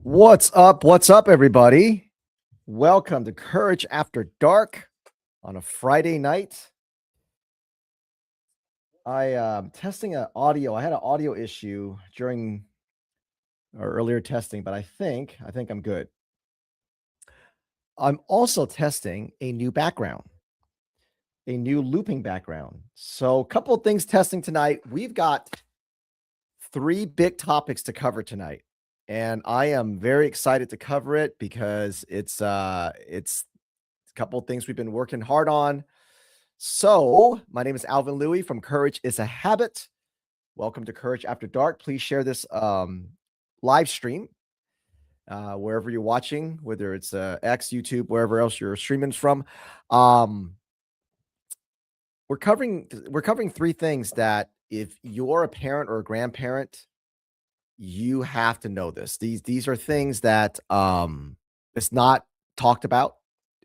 What's up? What's up, everybody? Welcome to Courage After Dark on a Friday night. I testing an audio. I had an audio issue during our earlier testing, but I think I'm good. I'm also testing a new background, a new looping background. So, a couple of things testing tonight. We've got 3 big topics to cover tonight. And I am very excited to cover it because it's a couple of things we've been working hard on. So, my name is Alvin Louie from Courage is a Habit. Welcome to Courage After Dark. Please share this live stream wherever you're watching, whether it's X, YouTube, wherever else you're streaming from. We're covering 3 things that if you're a parent or a grandparent, you have to know this. These are things that it's not talked about.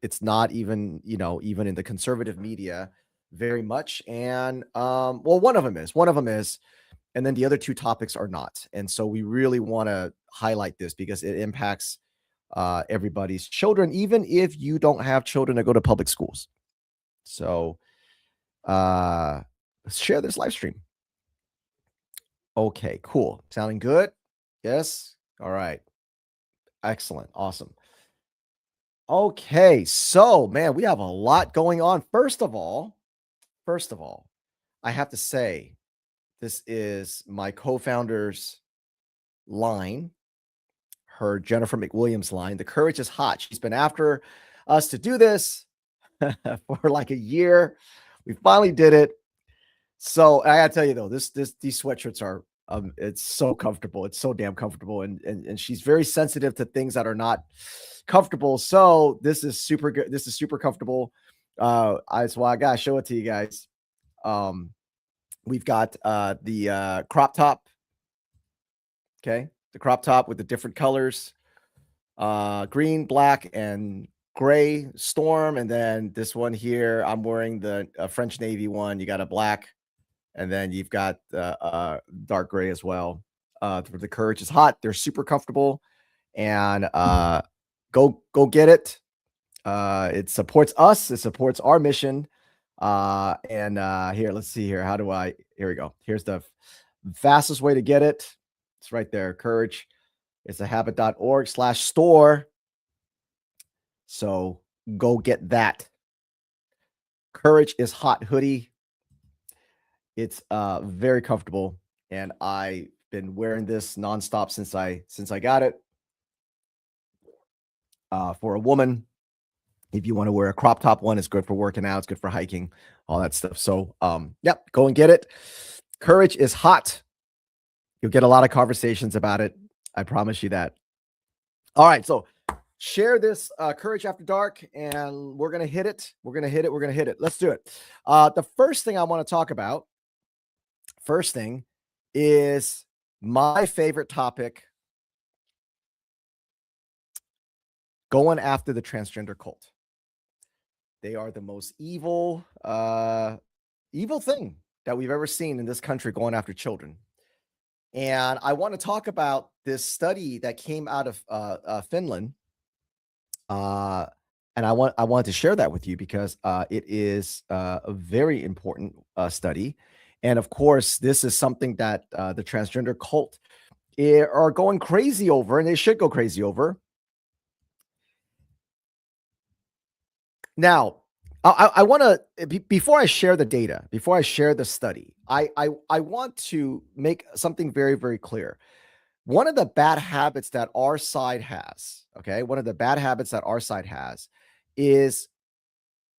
It's not even, even in the conservative media very much. And well, one of them is, and then the other 2 topics are not. And so we really want to highlight this because it impacts everybody's children, even if you don't have children that go to public schools. So let's share this live stream. Okay, cool. Sounding good? Yes. All right. Excellent. Awesome. Okay, so man, we have a lot going on. First of all, I have to say this is my co-founder's line, her Jennifer McWilliams line. The courage is hot. She's been after us to do this for like a year. We finally did it. So I gotta tell you though, these sweatshirts are it's so comfortable. It's so damn comfortable, and she's very sensitive to things that are not comfortable. So this is super good. This is super comfortable. That's why I gotta show it to you guys. We've got the crop top. Okay, the crop top with the different colors, green, black, and gray storm, and then this one here. I'm wearing the French Navy one. You got a black. And then you've got dark gray as well. The courage is hot. They're super comfortable, and go get it. It supports us. It supports our mission. And here, let's see here. How do I? Here we go. Here's the fastest way to get it. It's right there. Courage. It's a habit.org/store. So go get that. Courage is hot hoodie. It's very comfortable, and I've been wearing this nonstop since I got it. For a woman, if you want to wear a crop top one, it's good for working out, it's good for hiking, all that stuff. So, yep, go and get it. Courage is hot. You'll get a lot of conversations about it. I promise you that. All right, so share this Courage After Dark, and we're gonna hit it. We're gonna hit it. Let's do it. The first thing I want to talk about. First thing is my favorite topic, going after the transgender cult. They are the most evil thing that we've ever seen in this country, going after children. And I want to talk about this study that came out of Finland. And I wanted to share that with you because it is a very important study. And of course, this is something that the transgender cult are going crazy over, and they should go crazy over. Now, I want to, before I share the data, before I share the study, I want to make something very, very clear. One of the bad habits that our side has, okay, one of the bad habits that our side has is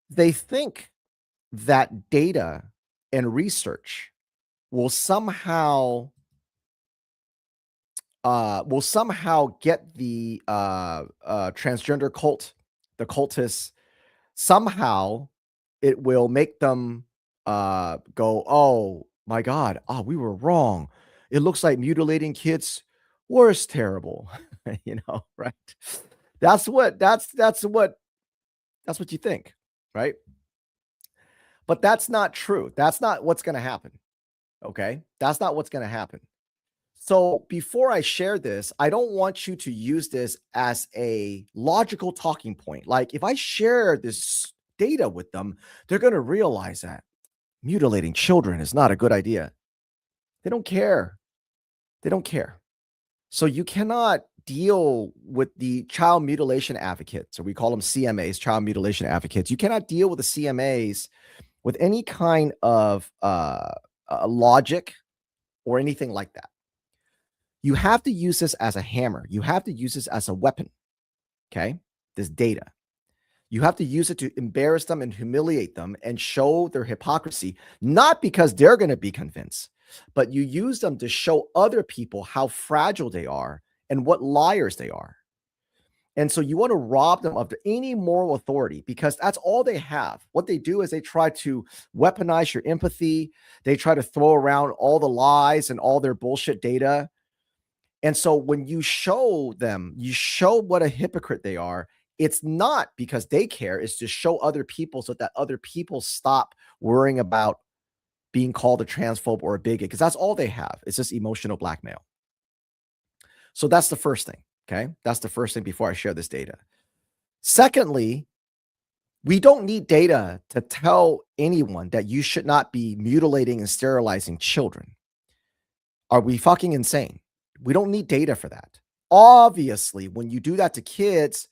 they think that data and research will somehow get the transgender cult, the cultists, somehow it will make them go, oh my God, we were wrong. It looks like mutilating kids was terrible. Right? That's what you think, right? But that's not true. That's not what's going to happen. Okay? That's not what's going to happen. So before I share this, I don't want you to use this as a logical talking point. Like if I share this data with them, they're going to realize that mutilating children is not a good idea. They don't care. They don't care. So you cannot deal with the child mutilation advocates, or we call them CMAs, child mutilation advocates. You cannot deal with the CMAs with any kind of logic or anything like that. You have to use this as a hammer. You have to use this as a weapon. Okay. This data. You have to use it to embarrass them and humiliate them and show their hypocrisy, not because they're going to be convinced, but you use them to show other people how fragile they are and what liars they are. And so you want to rob them of any moral authority because that's all they have. What they do is they try to weaponize your empathy. They try to throw around all the lies and all their bullshit data. And so when you show them, you show what a hypocrite they are. It's not because they care, it's to show other people so that other people stop worrying about being called a transphobe or a bigot, because that's all they have. It's just emotional blackmail. So that's the first thing. Okay. That's the first thing before I share this data. Secondly, we don't need data to tell anyone that you should not be mutilating and sterilizing children. Are we fucking insane? We don't need data for that. Obviously, when you do that to kids,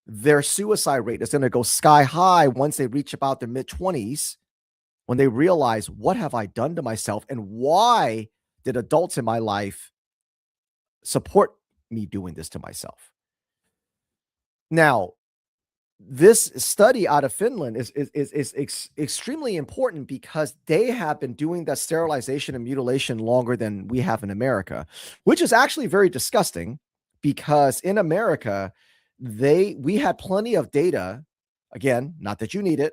their suicide rate is going to go sky high once they reach about their mid-20s, when they realize, what have I done to myself and why did adults in my life support me doing this to myself? Now, this study out of Finland is extremely important because they have been doing that sterilization and mutilation longer than we have in America, which is actually very disgusting because in America, we had plenty of data. Again, not that you need it,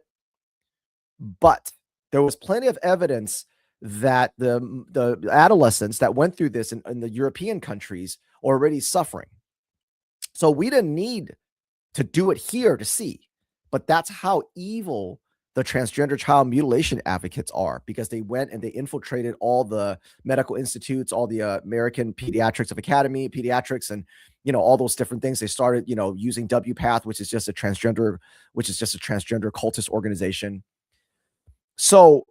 but there was plenty of evidence that the adolescents that went through this in the European countries are already suffering. So we didn't need to do it here to see, but that's how evil the transgender child mutilation advocates are, because they went and they infiltrated all the medical institutes, all the American Pediatrics of Academy, pediatrics, and all those different things. They started using WPATH, which is just a transgender cultist organization. So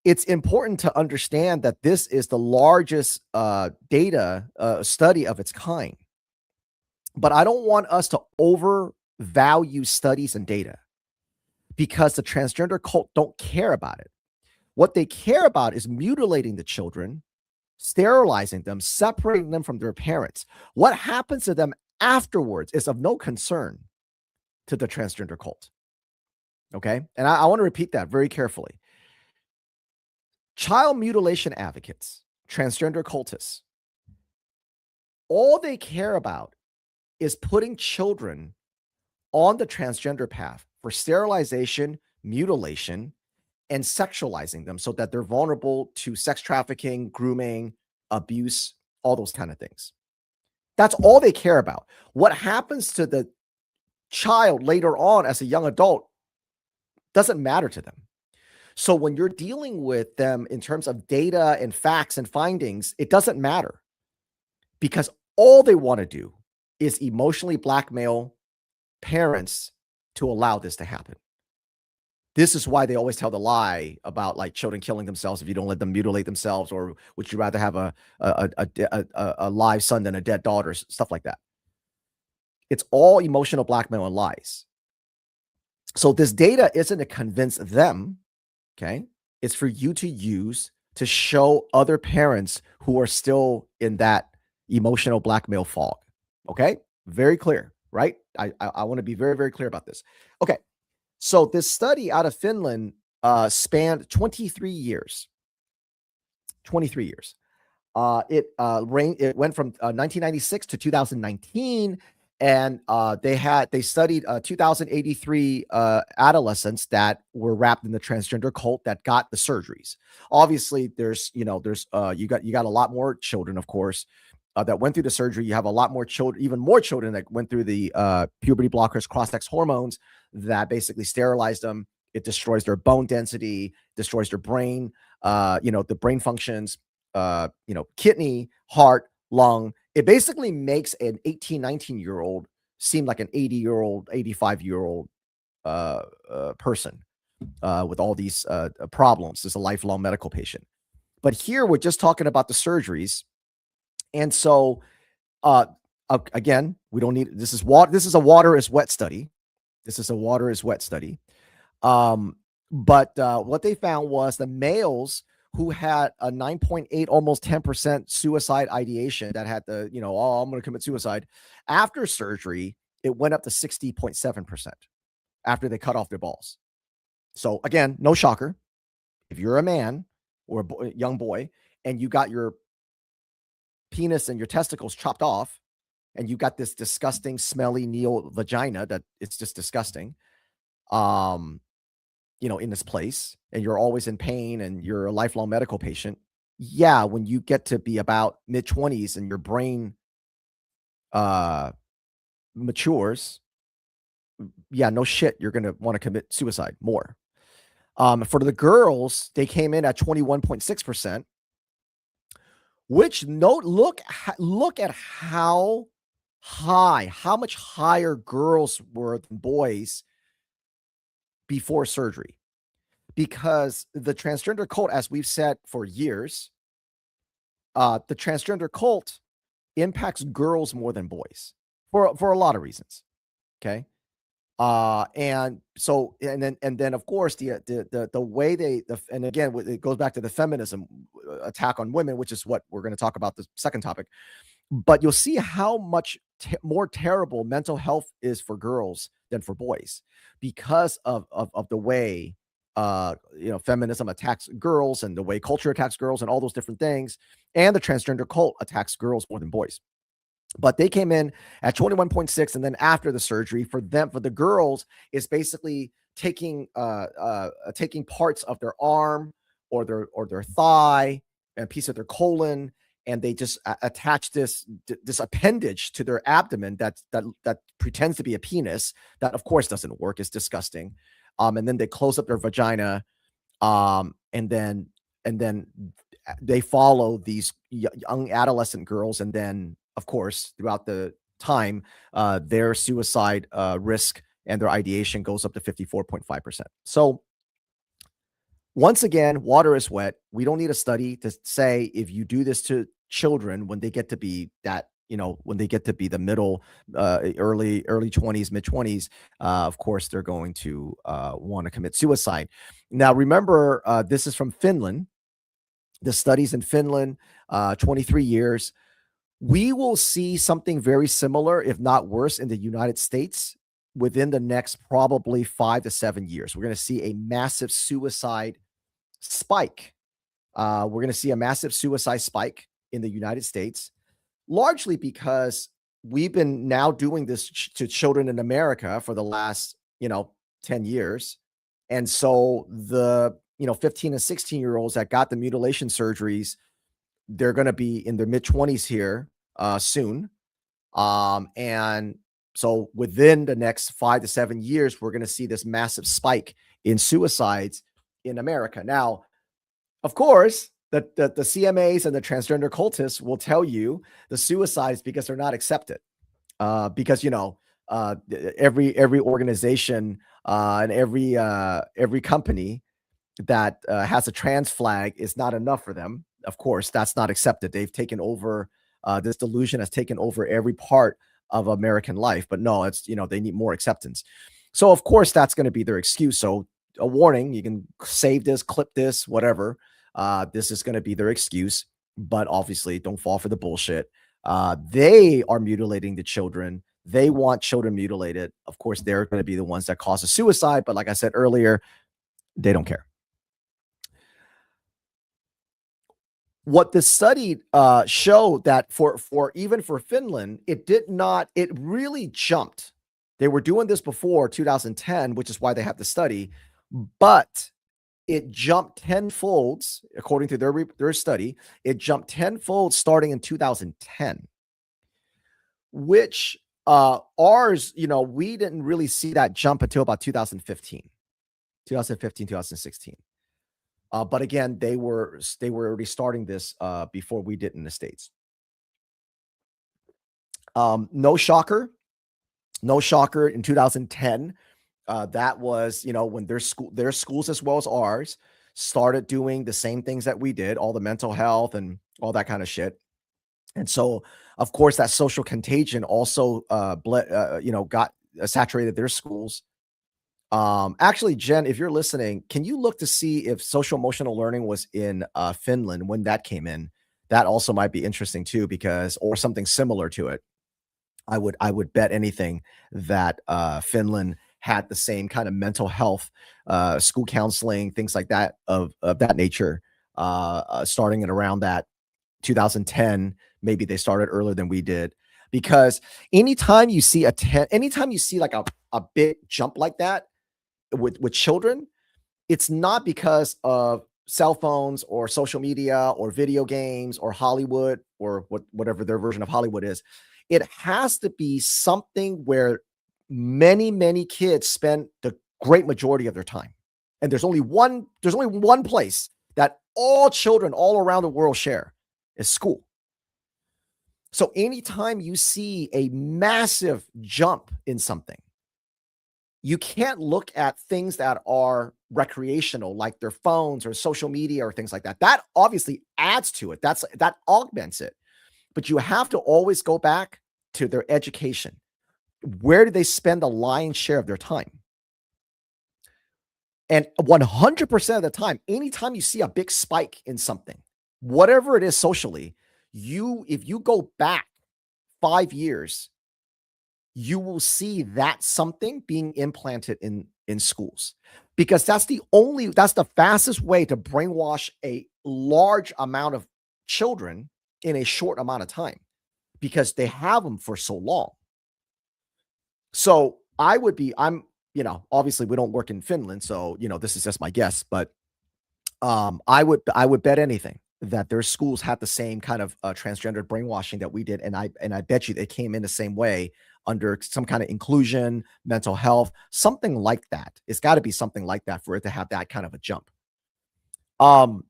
it's important to understand that this is the largest data study of its kind. But I don't want us to overvalue studies and data because the transgender cult don't care about it. What they care about is mutilating the children, sterilizing them, separating them from their parents. What happens to them afterwards is of no concern to the transgender cult. Okay? And I want to repeat that very carefully. Child mutilation advocates, transgender cultists, all they care about is putting children on the transgender path for sterilization, mutilation, and sexualizing them so that they're vulnerable to sex trafficking, grooming, abuse, all those kind of things. That's all they care about. What happens to the child later on as a young adult doesn't matter to them. So when you're dealing with them in terms of data and facts and findings, it doesn't matter because all they want to do is emotionally blackmail parents to allow this to happen. This is why they always tell the lie about like children killing themselves if you don't let them mutilate themselves, or would you rather have a live son than a dead daughter, stuff like that. It's all emotional blackmail and lies. So this data isn't to convince them, okay? It's for you to use to show other parents who are still in that emotional blackmail fog, okay? Very clear, right? I want to be very, very clear about this. Okay, so this study out of Finland spanned 23 years. 23 years. It went from 1996 to 2019, and they studied 2,083 adolescents that were wrapped in the transgender cult that got the surgeries. Obviously, there's you got a lot more children, of course, that went through the surgery. You have a lot more children, even more children that went through the puberty blockers, cross-sex hormones that basically sterilized them. It destroys their bone density, destroys their brain, the brain functions. kidney, heart, lung. It basically makes an 18, 19-year-old seem like an 80-year-old, 85-year-old person with all these problems as a lifelong medical patient. But here we're just talking about the surgeries. And so, uh, again, we don't need this is water. This is a water is wet study. This is a water is wet study. But what they found was the males who had a 9.8, almost 10% suicide ideation that had the, oh, I'm going to commit suicide after surgery, it went up to 60.7% after they cut off their balls. So again, no shocker. If you're a man or a young boy and you got your penis and your testicles chopped off and you got this disgusting, smelly neo vagina that it's just disgusting, in this place, and you're always in pain and you're a lifelong medical patient. Yeah, when you get to be about mid-20s and your brain matures, yeah, no shit, you're gonna want to commit suicide more. For the girls, they came in at 21.6%, which look at how much higher girls were than boys before surgery. Because the transgender cult, as we've said for years, the transgender cult impacts girls more than boys for a lot of reasons. Okay. And then of course the way and again, it goes back to the feminism attack on women, which is what we're going to talk about the second topic. But you'll see how much more terrible mental health is for girls than for boys because of the way feminism attacks girls and the way culture attacks girls and all those different things, and the transgender cult attacks girls more than boys. But they came in at 21.6, and then after the surgery, for the girls, is basically taking parts of their arm or their thigh and a piece of their colon, and they just attach this appendage to their abdomen that pretends to be a penis. That of course doesn't work. It's disgusting. And then they close up their vagina, and then they follow these young adolescent girls, and then of course throughout the time their suicide risk and their ideation goes up to 54.5%. So once again, water is wet. We don't need a study to say if you do this to children when they get to be that, when they get to be the middle, early 20s, mid 20s, of course, they're going to want to commit suicide. Now, remember, this is from Finland. The studies in Finland, 23 years. We will see something very similar, if not worse, in the United States within the next probably 5 to 7 years. We're going to see a massive suicide spike. We're going to see a massive suicide spike in the United States, largely because we've been now doing this to children in America for the last, 10 years. And so the, 15 and 16-year-olds that got the mutilation surgeries, they're going to be in their mid-20s here soon. And so within the next 5 to 7 years, we're going to see this massive spike in suicides in America. Now, of course, the CMAs and the transgender cultists will tell you the suicides because they're not accepted. Because every organization and every company that has a trans flag is not enough for them. Of course, that's not accepted. They've taken over. This delusion has taken over every part of American life. But no, it's they need more acceptance. So of course that's going to be their excuse. So a warning: you can save this, clip this, whatever. This is going to be their excuse. But obviously, don't fall for the bullshit. They are mutilating the children. They want children mutilated. Of course, they're going to be the ones that cause a suicide. But like I said earlier, they don't care. What the study showed that for even for Finland, it really jumped. They were doing this before 2010, which is why they have the study, but it jumped tenfolds according to their study. It jumped tenfold starting in 2010, which ours, we didn't really see that jump until about 2015, 2016. But again, they were already starting this before we did in the States. No shocker, no shocker. In 2010, that was, when their schools as well as ours started doing the same things that we did, all the mental health and all that kind of shit. And so, of course, that social contagion also got saturated their schools. Actually, Jen, if you're listening, can you look to see if social emotional learning was in Finland when that came in? That also might be interesting too, because or something similar to it. I would bet anything that Finland had the same kind of mental health, school counseling, things like that of that nature, starting at around that 2010. Maybe they started earlier than we did, because anytime you see like a big jump like that with children, it's not because of cell phones or social media or video games or Hollywood or whatever their version of Hollywood is. It has to be something where many, many kids spend the great majority of their time. And there's only one place that all children all around the world share is school. So anytime you see a massive jump in something, you can't look at things that are recreational, like their phones or social media or things like that. That obviously adds to it. That augments it. But you have to always go back to their education. Where do they spend the lion's share of their time? And 100% of the time, anytime you see a big spike in something, whatever it is socially, if you go back 5 years, you will see that something being implanted in schools, because that's the fastest way to brainwash a large amount of children in a short amount of time, because they have them for so long. So obviously we don't work in Finland, so this is just my guess, but I would bet anything that their schools had the same kind of transgender brainwashing that we did, and I bet you they came in the same way, under some kind of inclusion, mental health, something like that. It's got to be something like that for it to have that kind of a jump. Um,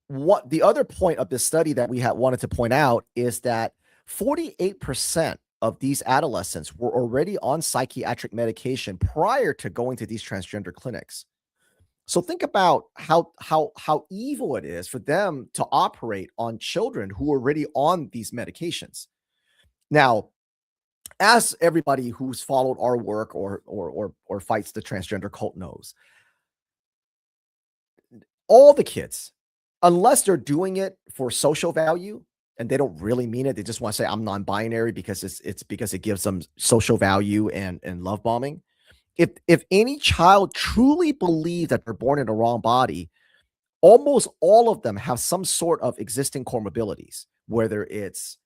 what the other point of this study that we had wanted to point out is that 48% of these adolescents were already on psychiatric medication prior to going to these transgender clinics. So think about how evil it is for them to operate on children who are already on these medications. Now, as everybody who's followed our work or fights the transgender cult knows, all the kids, unless they're doing it for social value and they don't really mean it, they just want to say I'm non-binary because it's because it gives them social value and love bombing. If any child truly believes that they're born in the wrong body, almost all of them have some sort of existing comorbidities, whether it's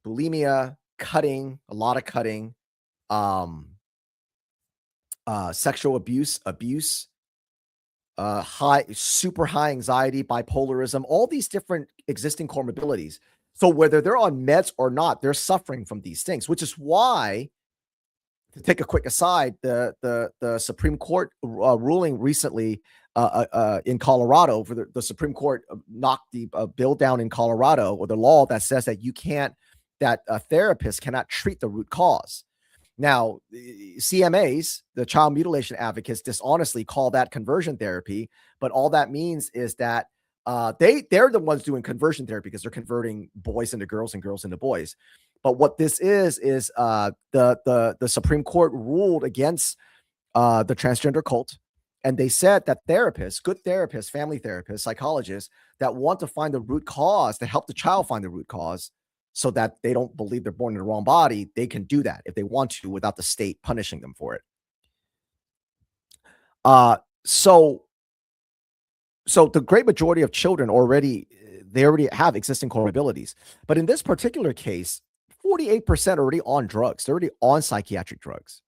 bulimia, cutting, a lot of cutting, um, sexual abuse, super high anxiety, bipolarism, all these different existing comorbidities. So whether they're on meds or not, they're suffering from these things, which is why, to take a quick aside, the Supreme Court ruling recently in Colorado, for the Supreme Court knocked the bill down in Colorado, or the law that says that that a therapist cannot treat the root cause. Now, CMAs, the child mutilation advocates, dishonestly call that conversion therapy, but all that means is that they're the ones doing conversion therapy because they're converting boys into girls and girls into boys. But what this is the Supreme Court ruled against the transgender cult, and they said that therapists, good therapists, family therapists, psychologists that want to find the root cause, to help the child find the root cause, so that they don't believe they're born in the wrong body, they can do that if they want to without the state punishing them for it. Uh, so so the great majority of children they already have existing comorbidities. But in this particular case, 48% are already on drugs. They're already on psychiatric drugs.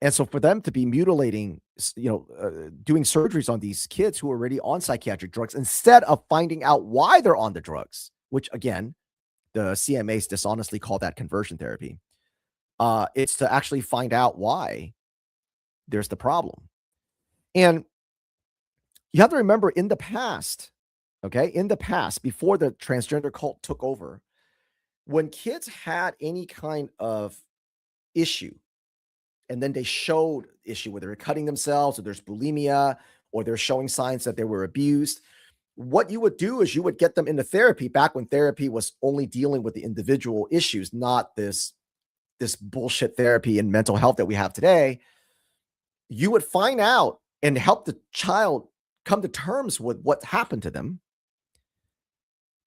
And so for them to be mutilating, doing surgeries on these kids who are already on psychiatric drugs, instead of finding out why they're on the drugs, which again, the CMAs dishonestly call that conversion therapy. It's to actually find out why there's the problem. And You have to remember in the past, okay, in the past, before the transgender cult took over, when kids had any kind of issue and then they showed issue, whether they're cutting themselves or there's bulimia or they're showing signs that they were abused, what you would do is you would get them into therapy back when therapy was only dealing with the individual issues, not this bullshit therapy and mental health that we have today. You would find out and help the child come to terms with what happened to them.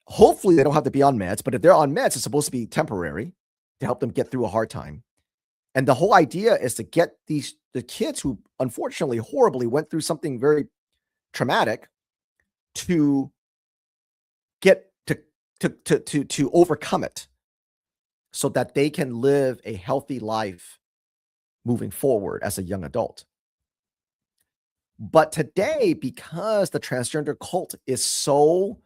Hopefully, they don't have to be on meds, but if they're on meds, it's supposed to be temporary to help them get through a hard time. And the whole idea is to get the kids who unfortunately horribly went through something very traumatic to get to overcome it so that they can live a healthy life moving forward as a young adult. But today, because the transgender cult is so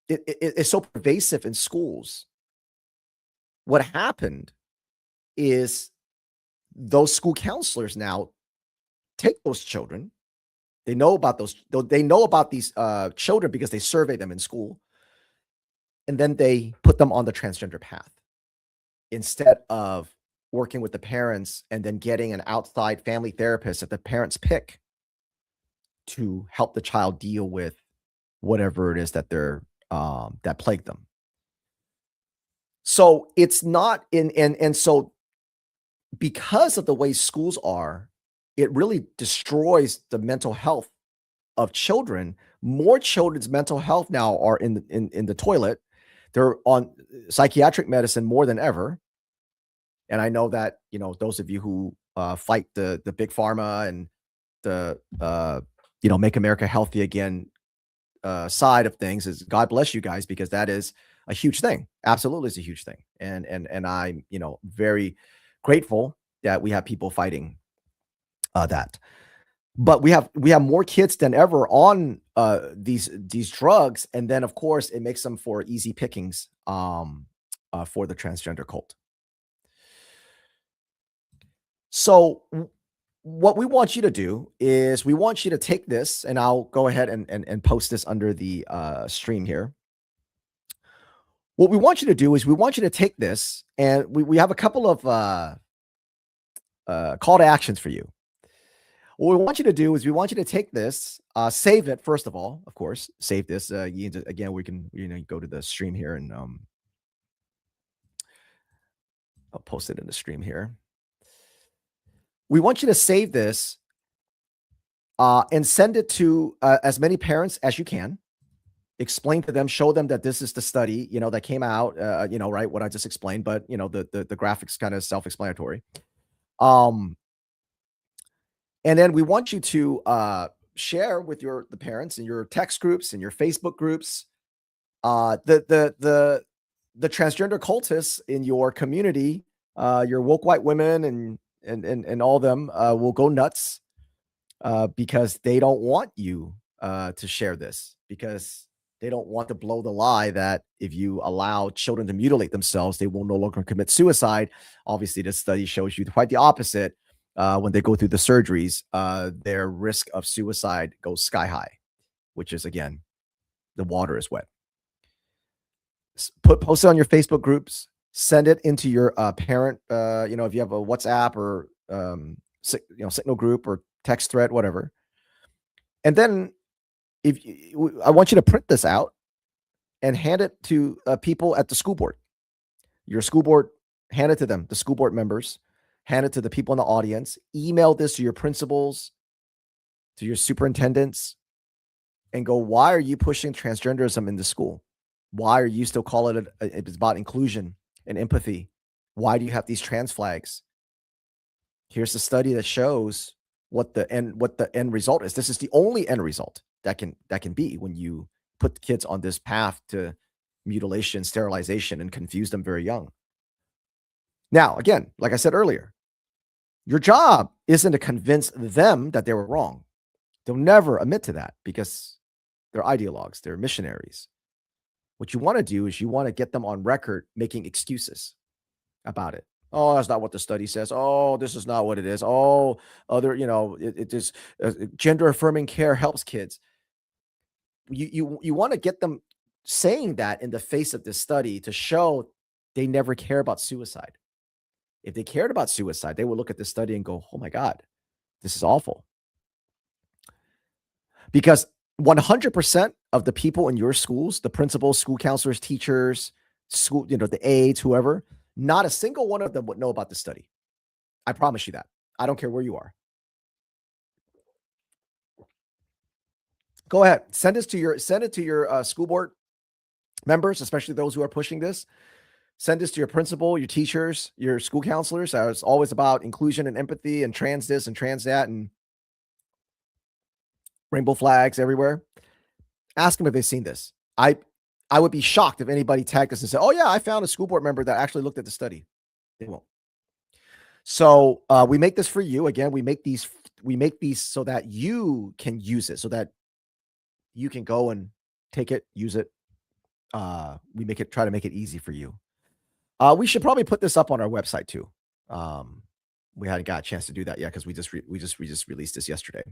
it's so pervasive in schools, what happened is those school counselors now take those children. They know about these children because they survey them in school, and then they put them on the transgender path instead of working with the parents and then getting an outside family therapist that the parents pick to help the child deal with whatever it is that that plagued them. So it's not in and so because of the way schools are, it really destroys the mental health of children. More children's mental health now are in the toilet. They're on psychiatric medicine more than ever. And I know that, those of you who fight the big pharma and the make America healthy again side of things is God bless you guys, because that is a huge thing. Absolutely is a huge thing. And I'm, very grateful that we have people fighting that. But we have more kids than ever on these drugs, and then of course it makes them for easy pickings for the transgender cult. So what we want you to do is we want you to take this, and I'll go ahead and post this under the stream here. What we want you to do is we want you to take this, and we have a couple of call to actions for you. What we want you to do is we want you to take this, save it first of all, of course, save this. Again, we can go to the stream here and I'll post it in the stream here. We want you to save this and send it to as many parents as you can. Explain to them, show them that this is the study, that came out, right, what I just explained, but the graphics kind of self-explanatory. And then we want you to share with the parents in your text groups and your Facebook groups, the transgender cultists in your community, your woke white women and all of them will go nuts because they don't want you to share this, because they don't want to blow the lie that if you allow children to mutilate themselves, they will no longer commit suicide. Obviously, this study shows you quite the opposite. When they go through the surgeries, their risk of suicide goes sky high, which is, again, the water is wet. Post it on your Facebook groups, send it into your parent, if you have a WhatsApp or, Signal group or text thread, whatever. And then I want you to print this out and hand it to people at the school board. Your school board, hand it to them, the school board members. Hand it to the people in the audience. Email this to your principals, to your superintendents, and go, why are you pushing transgenderism in the school? Why are you still calling it it's about inclusion and empathy? Why do you have these trans flags? Here's the study that shows what the end result is. This is the only end result that can be when you put kids on this path to mutilation, sterilization, and confuse them very young. Now, again, like I said earlier, your job isn't to convince them that they were wrong. They'll never admit to that because they're ideologues, they're missionaries. What you want to do is you want to get them on record making excuses about it. Oh, that's not what the study says. Oh, this is not what it is. Oh, other, it just gender affirming care helps kids. You want to get them saying that in the face of this study to show they never care about suicide. If they cared about suicide, they would look at this study and go, "Oh my God, this is awful." Because 100% of the people in your schools, the principals, school counselors, teachers, school, the aides, whoever, not a single one of them would know about the study. I promise you that. I don't care where you are. Go ahead. Send it to your school board members, especially those who are pushing this. Send this to your principal, your teachers, your school counselors. It's always about inclusion and empathy and trans this and trans that and rainbow flags everywhere. Ask them if they've seen this. I would be shocked if anybody tagged us and said, "Oh yeah, I found a school board member that actually looked at the study." They won't. So we make this for you. Again, we make these so that you can use it, so that you can go and take it, use it. We try to make it easy for you. We should probably put this up on our website too. We hadn't got a chance to do that yet because we just released this yesterday.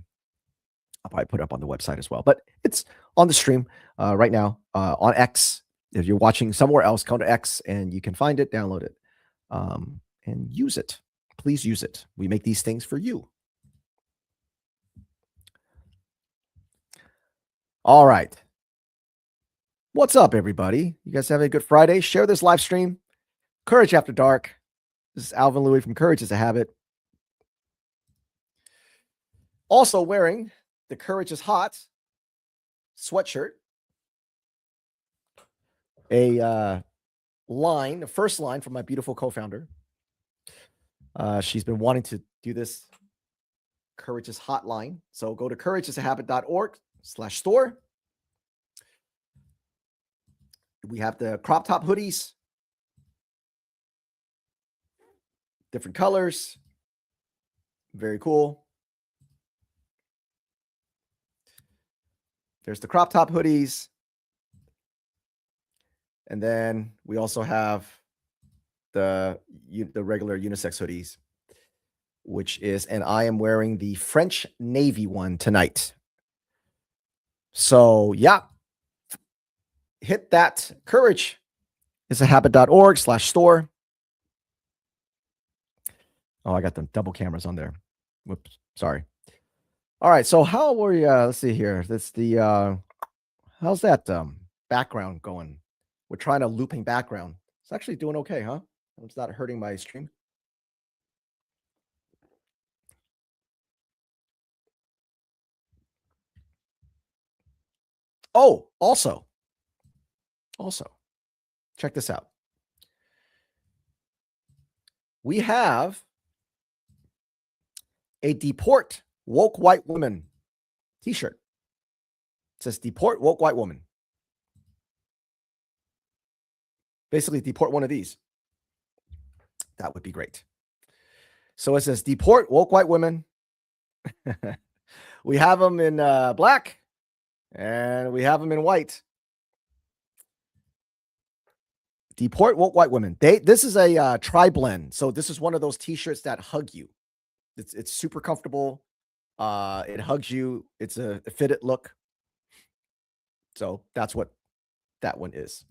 I'll probably put it up on the website as well, but it's on the stream right now on X. If you're watching somewhere else, go to X and you can find it, download it, and use it. Please use it. We make these things for you. All right. What's up, everybody? You guys have a good Friday? Share this live stream. Courage After Dark. This is Alvin Louis from Courage is a Habit. Also wearing the Courage is Hot sweatshirt. The first line from my beautiful co-founder. She's been wanting to do this Courage is Hotline. So go to courageisahabit.org/store. We have the crop top hoodies, different colors. Very cool. There's the crop top hoodies. And then we also have the regular unisex hoodies, and I am wearing the French Navy one tonight. So yeah, hit that courageisahabit.org/store. Oh, I got the double cameras on there. Whoops, sorry. All right, so how were you? Let's see here. That's the how's that background going? We're trying a looping background. It's actually doing okay, huh? It's not hurting my stream. Oh, also, check this out. We have a Deport Woke White Women t-shirt. It says Deport Woke White Woman. Basically, deport one of these. That would be great. So it says Deport Woke White Women. We have them in black and we have them in white. Deport Woke White Women. This is a tri-blend. So this is one of those t-shirts that hug you. It's super comfortable. It hugs you. It's a fitted look. So that's what that one is.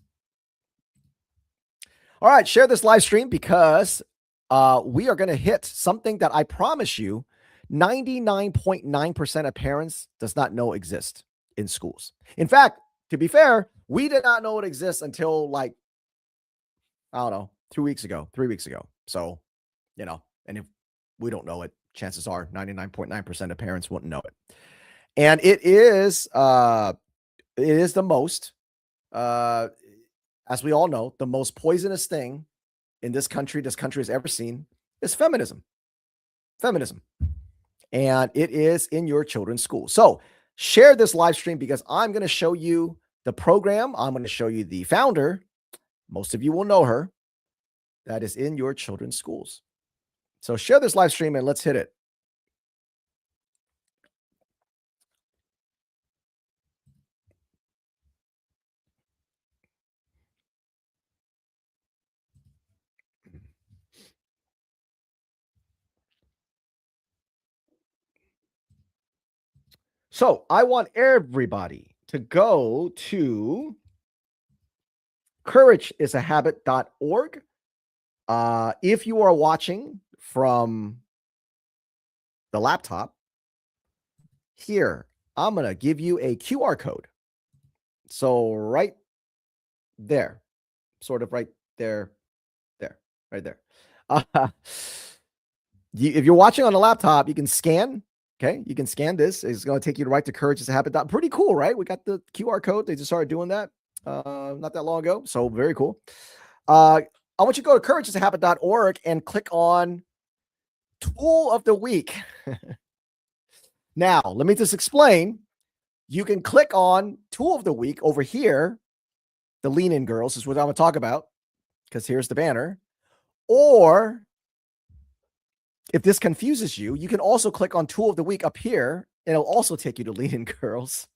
All right, share this live stream because we are going to hit something that I promise you 99.9% of parents does not know exist in schools. In fact, to be fair, we did not know it exists until I don't know, 2 weeks ago, 3 weeks ago. So, and if we don't know it, chances are 99.9% of parents wouldn't know it. And it is the most, as we all know, the most poisonous thing in this country has ever seen is feminism. And it is in your children's school. So share this live stream because I'm going to show you the program. I'm going to show you the founder. Most of you will know her. That is in your children's schools. So share this live stream and let's hit it. So I want everybody to go to courageisahabit.org. If you are watching from the laptop, here, I'm going to give you a QR code. So right there, sort of right there, there, right there. Uh, if you're watching on a laptop, you can scan. Okay, you can scan this. It's going to take you right to Courage is a Habit. Pretty cool, right? We got the QR code. They just started doing that not that long ago. So very cool. I want you to go to courageisahabit.org and click on Tool of the Week. Now, let me just explain. You can click on Tool of the Week over here. The Lean In Girls is what I'm going to talk about because here's the banner. Or if this confuses you, you can also click on Tool of the Week up here, and it'll also take you to Lean In Girls.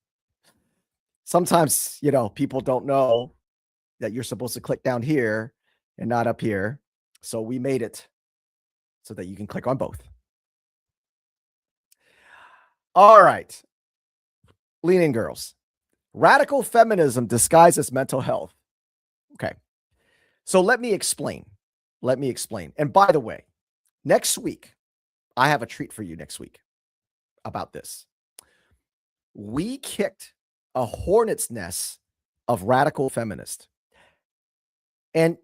Sometimes, people don't know that you're supposed to click down here and not up here. So we made it so that you can click on both. All right. Lean In Girls. Radical feminism disguised as mental health. Okay. So let me explain. And by the way, next week, I have a treat for you next week about this. We kicked a hornet's nest of radical feminists. And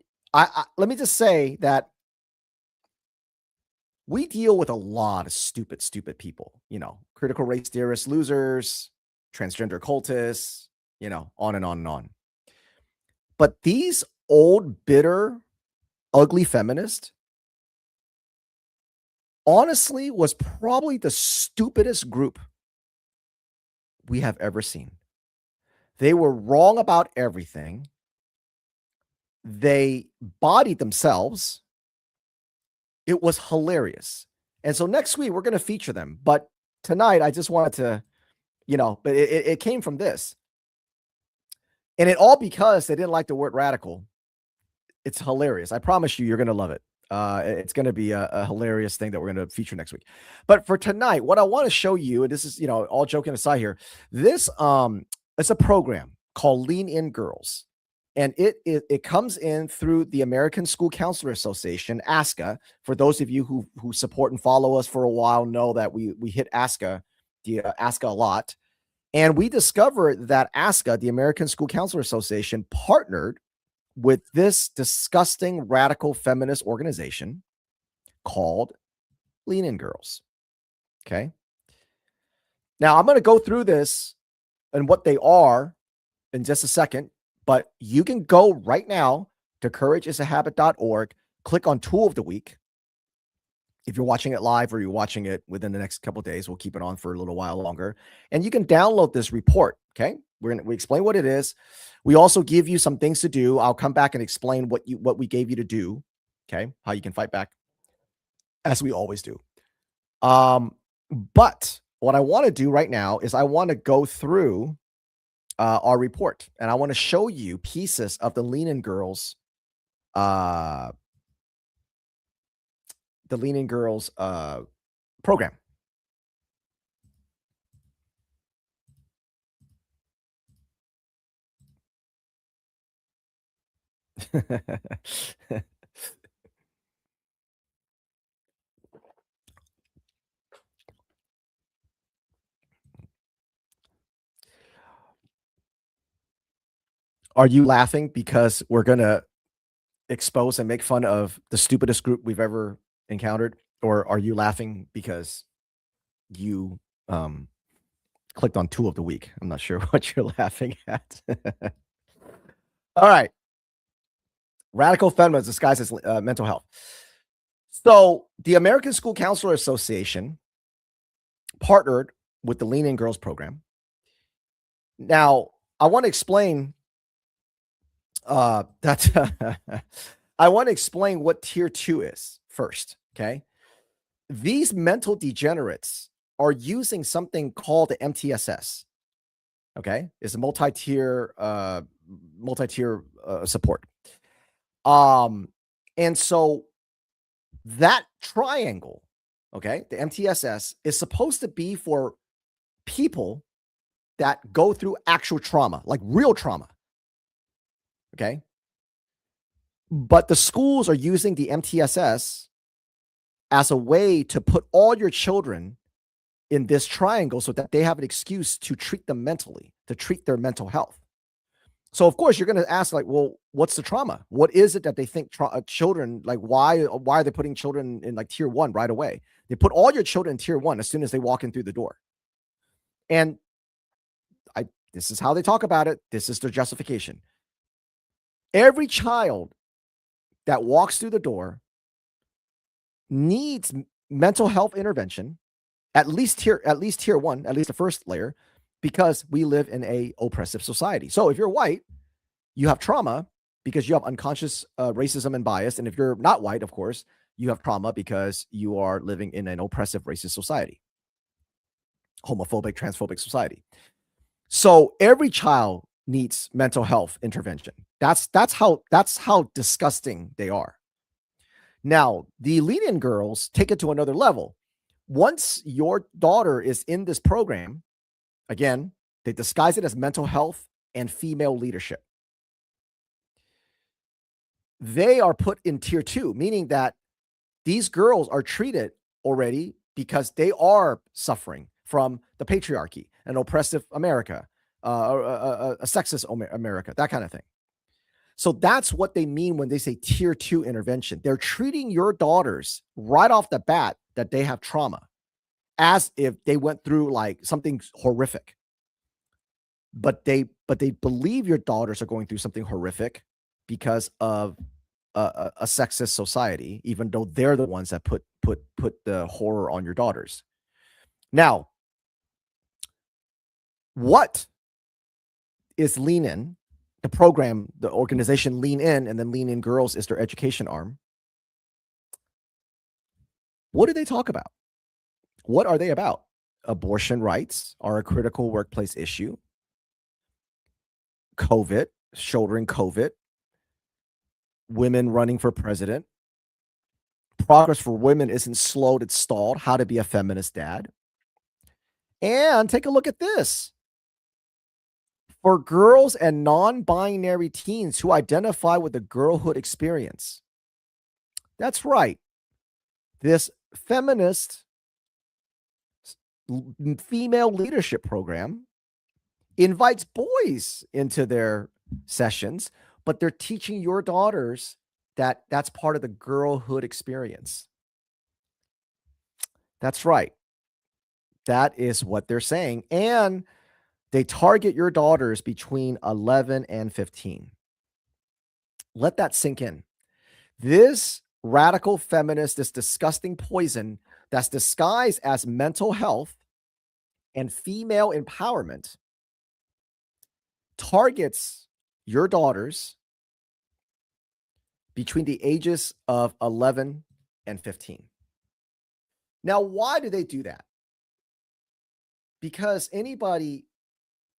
let me just say that we deal with a lot of stupid people, critical race theorists, losers, transgender cultists, on and on and on. But these old, bitter, ugly feminists, honestly, was probably the stupidest group we have ever seen. They were wrong about everything. They bodied themselves. It was hilarious. And so next week, we're going to feature them. But tonight, I just wanted to, but it came from this. And it all because they didn't like the word radical. It's hilarious. I promise you, you're going to love it. It's going to be a hilarious thing that we're going to feature next week. But for tonight, what I want to show you, and this is, all joking aside here, this it's a program called Lean In Girls. And it comes in through the American School Counselor Association, ASCA. For those of you who support and follow us for a while, know that we hit ASCA, ASCA a lot. And we discovered that ASCA, the American School Counselor Association, partnered with this disgusting radical feminist organization called Lean In Girls. Okay. Now I'm going to go through this and what they are in just a second, but you can go right now to courageisahabit.org, click on Tool of the Week. If you're watching it live or you're watching it within the next couple of days, we'll keep it on for a little while longer. And you can download this report. Okay. We explain what it is. We also give you some things to do. I'll come back and explain what we gave you to do. Okay. How you can fight back, as we always do. But what I want to do right now is I want to go through our report, and I want to show you pieces of the Lean In Girls, program. Are you laughing because we're going to expose and make fun of the stupidest group we've ever encountered? Or are you laughing because you clicked on Tool of the Week? I'm not sure what you're laughing at. All right. Radical feminism disguised as mental health. So the American School Counselor Association partnered with the Lean In Girls program. Now, I want to explain that I want to explain what tier 2 is first. Okay. These mental degenerates are using something called the MTSS. Okay. It's a multi-tier support. And so that triangle, okay, the MTSS is supposed to be for people that go through actual trauma, like real trauma. Okay. But the schools are using the MTSS as a way to put all your children in this triangle so that they have an excuse to treat them mentally, to treat their mental health. So of course you're going to ask, like, well, what's the trauma? What is it that they think children, like, why are they putting children in like tier 1 right away? They put all your children in tier 1 as soon as they walk in through the door. And this is how they talk about it. This is their justification. Every child that walks through the door needs mental health intervention, at least tier 1, at least the first layer, because we live in a oppressive society. So if you're white, you have trauma because you have unconscious racism and bias. And if you're not white, of course, you have trauma because you are living in an oppressive racist society, homophobic, transphobic society. So every child needs mental health intervention. That's how disgusting they are. Now, the lead-in girls take it to another level. Once your daughter is in this program, again, they disguise it as mental health and female leadership. They are put in tier 2, meaning that these girls are treated already because they are suffering from the patriarchy, an oppressive America, a sexist America, that kind of thing. So that's what they mean when they say tier 2 intervention. They're treating your daughters right off the bat that they have trauma, as if they went through like something horrific. But they believe your daughters are going through something horrific because of a sexist society, even though they're the ones that put the horror on your daughters. Now, what is Lean In? The program, the organization Lean In, and then Lean In Girls is their education arm. What do they talk about? What are they about? Abortion rights are a critical workplace issue. COVID, shouldering COVID. Women running for president. Progress for women isn't slowed, it's stalled. How to be a feminist dad. And take a look at this. For girls and non-binary teens who identify with the girlhood experience. That's right. This feminist female leadership program invites boys into their sessions, but they're teaching your daughters that that's part of the girlhood experience. That's right. That is what they're saying. And they target your daughters between 11 and 15. Let that sink in. This radical feminist, this disgusting poison that's disguised as mental health and female empowerment targets your daughters between the ages of 11 and 15. Now, why do they do that? Because anybody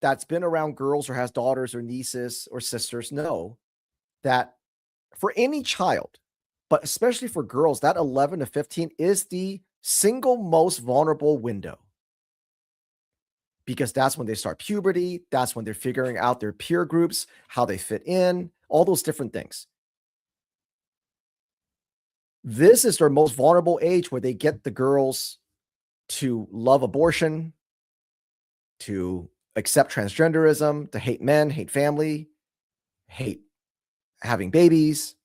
that's been around girls or has daughters or nieces or sisters know that for any child, but especially for girls, that 11 to 15 is the single most vulnerable window. Because that's when they start puberty. That's when they're figuring out their peer groups, how they fit in, all those different things. This is their most vulnerable age where they get the girls to love abortion, to accept transgenderism, to hate men, hate family, hate having babies.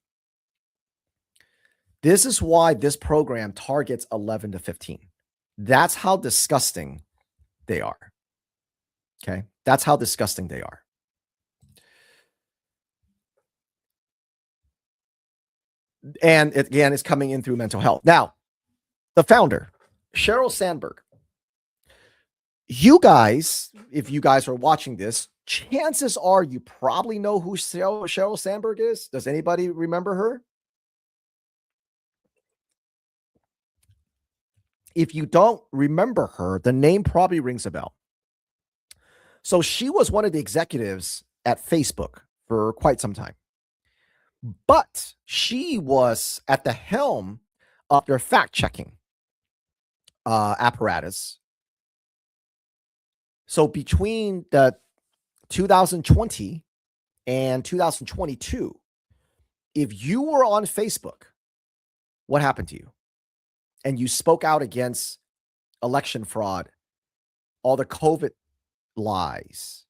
This is why this program targets 11 to 15. That's how disgusting they are. Okay. That's how disgusting they are. And it, again, it's coming in through mental health. Now, the founder, Sheryl Sandberg. You guys, if you guys are watching this, chances are you probably know who Sheryl Sandberg is. Does anybody remember her? If you don't remember her, the name probably rings a bell. So she was one of the executives at Facebook for quite some time. But she was at the helm of their fact-checking apparatus So between the 2020 and 2022, if you were on Facebook, what happened to you? And you spoke out against election fraud, all the COVID lies,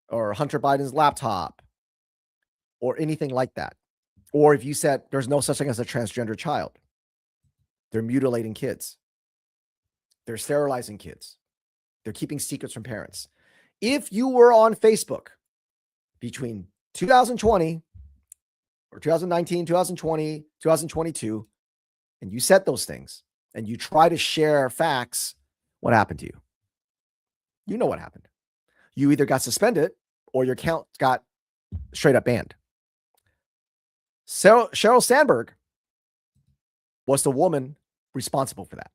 or Hunter Biden's laptop, or anything like that. Or if you said there's no such thing as a transgender child, they're mutilating kids, they're sterilizing kids, they're keeping secrets from parents. If you were on Facebook between 2020 or 2019, 2020, 2022, and you said those things and you try to share facts, what happened to you? You know what happened. You either got suspended or your account got straight up banned. Sheryl Sandberg was the woman responsible for that.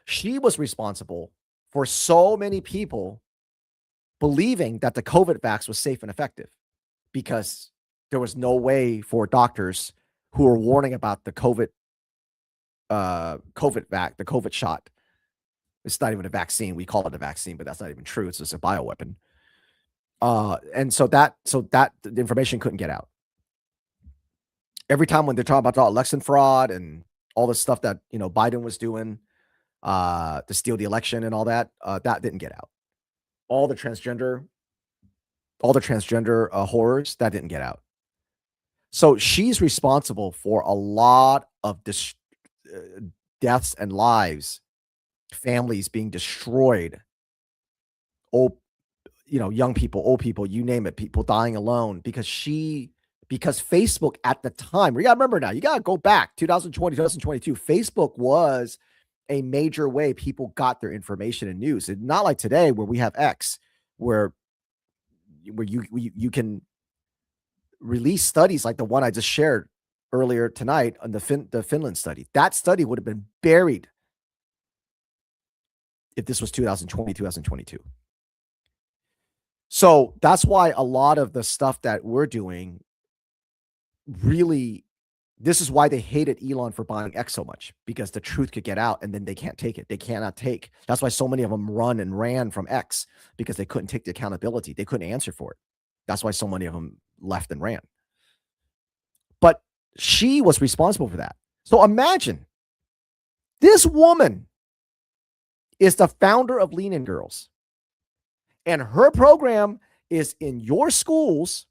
She was responsible for so many people believing that the COVID vax was safe and effective because there was no way for doctors who were warning about the COVID COVID shot. It's not even a vaccine. We call it a vaccine, but that's not even true. It's just a bioweapon. And so that the information couldn't get out. Every time when they're talking about the election fraud and all the stuff that Biden was doing to steal the election and all that, that didn't get out. All the transgender horrors that didn't get out. So she's responsible for a lot of deaths and lives, families being destroyed, old, young people, old people, you name it, people dying alone because Facebook at the time, you got to remember now, you got to go back 2020, 2022. Facebook was a major way people got their information and news. It's not like today where we have X, where you can release studies like the one I just shared earlier tonight on the Finland study. That study would have been buried if this was 2020, 2022. So that's why a lot of the stuff that we're doing really, this is why they hated Elon for buying X so much, because the truth could get out and then they can't take it. They cannot take. That's why so many of them ran from X, because they couldn't take the accountability. They couldn't answer for it. That's why so many of them left and ran. But she was responsible for that. So imagine this woman is the founder of Lean In Girls, and her program is in your schools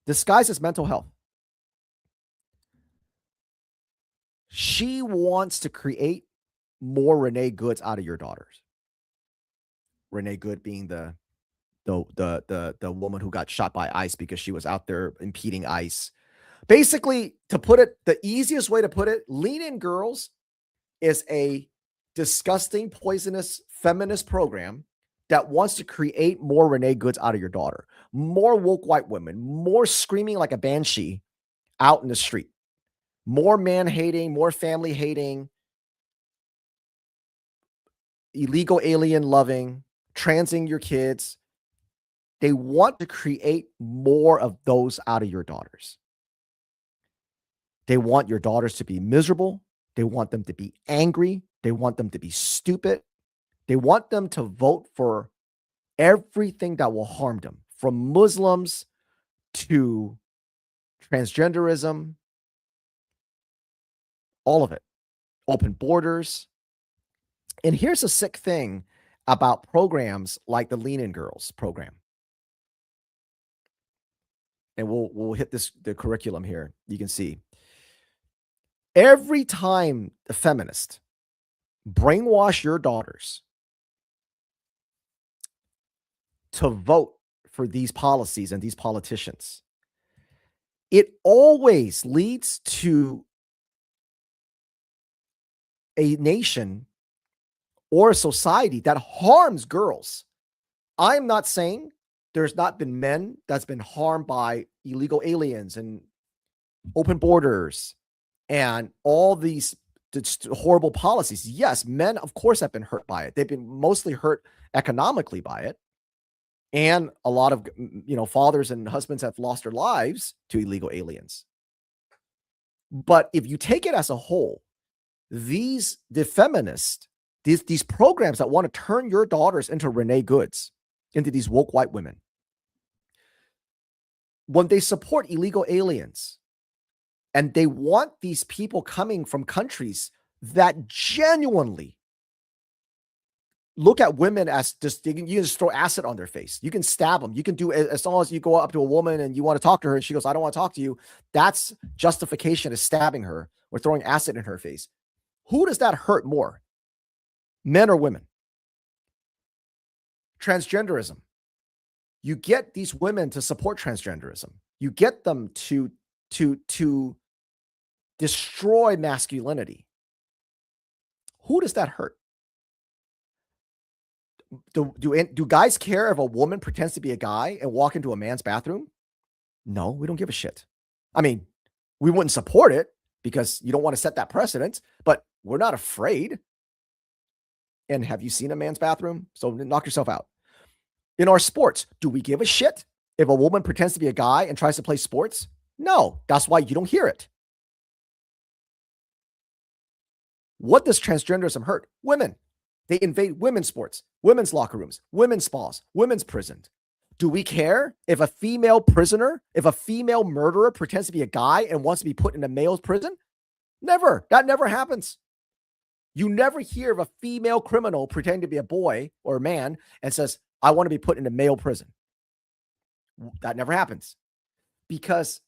disguised as mental health. She wants to create more Renee Goods out of your daughters. Renee Good being the woman who got shot by ICE because she was out there impeding ICE. Basically, to put it, the easiest way to put it, Lean In Girls is a disgusting, poisonous feminist program that wants to create more Renee Goods out of your daughter. More woke white women, more screaming like a banshee out in the street. More man hating, more family hating, illegal alien loving, transing your kids. They want to create more of those out of your daughters. They want your daughters to be miserable. They want them to be angry. They want them to be stupid. They want them to vote for everything that will harm them, from Muslims to transgenderism, all of it, open borders. And here's a sick thing about programs like the Lean In Girls program. And we'll hit the curriculum here. You can see every time the feminist brainwash your daughters to vote for these policies and these politicians, it always leads to a nation or a society that harms girls. I'm not saying there's not been men that's been harmed by illegal aliens and open borders and all these horrible policies. Yes, men, of course, have been hurt by it. They've been mostly hurt economically by it. And a lot of, fathers and husbands have lost their lives to illegal aliens. But if you take it as a whole, the feminists, These programs that want to turn your daughters into Renee Goods, into these woke white women, when they support illegal aliens and they want these people coming from countries that genuinely look at women as just, you can just throw acid on their face. You can stab them. You can do, as long as you go up to a woman and you want to talk to her and she goes, I don't want to talk to you. That's justification of stabbing her or throwing acid in her face. Who does that hurt more? Men or women? Transgenderism. You get these women to support transgenderism. You get them to destroy masculinity. Who does that hurt? Do guys care if a woman pretends to be a guy and walk into a man's bathroom? No, we don't give a shit. I mean, we wouldn't support it because you don't want to set that precedent, but we're not afraid. And have you seen a man's bathroom? So knock yourself out. In our sports, do we give a shit if a woman pretends to be a guy and tries to play sports? No, that's why you don't hear it. What does transgenderism hurt? Women. They invade women's sports, women's locker rooms, women's spas, women's prisons. Do we care if a female prisoner, if a female murderer pretends to be a guy and wants to be put in a male's prison? Never. That never happens. You never hear of a female criminal pretending to be a boy or a man and says, I want to be put in a male prison. That never happens because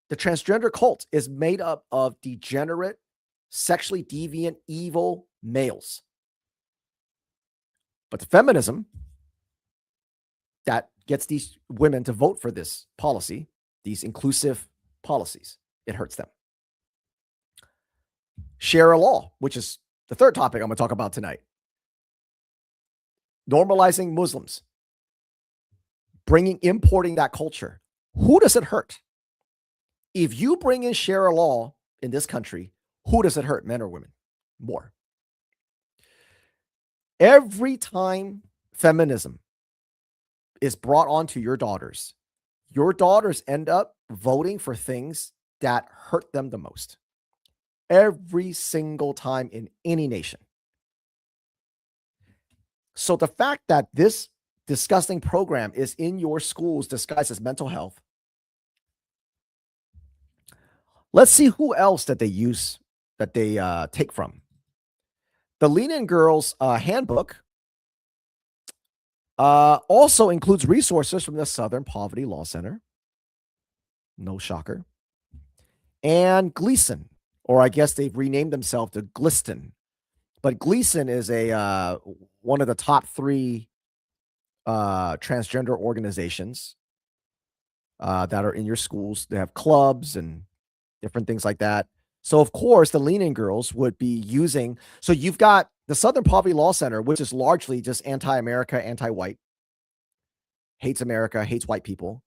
the transgender cult is made up of degenerate, sexually deviant, evil males. But the feminism that gets these women to vote for this policy, these inclusive policies, it hurts them. Sharia law, which is the third topic I'm going to talk about tonight. Normalizing Muslims, importing that culture. Who does it hurt? If you bring in Sharia law in this country, who does it hurt, men or women? More. Every time feminism is brought onto your daughters end up voting for things that hurt them the most. Every single time in any nation. So the fact that this disgusting program is in your schools disguised as mental health. Let's see who else that they use, that they take from. The Lean In Girls handbook also includes resources from the Southern Poverty Law Center. No shocker. And Gleason, or I guess they've renamed themselves to Gliston. But Gleason is one of the top 3 transgender organizations that are in your schools. They have clubs and different things like that. So, of course, the Lean In Girls would be using. So you've got the Southern Poverty Law Center, which is largely just anti-America, anti-white, hates America, hates white people.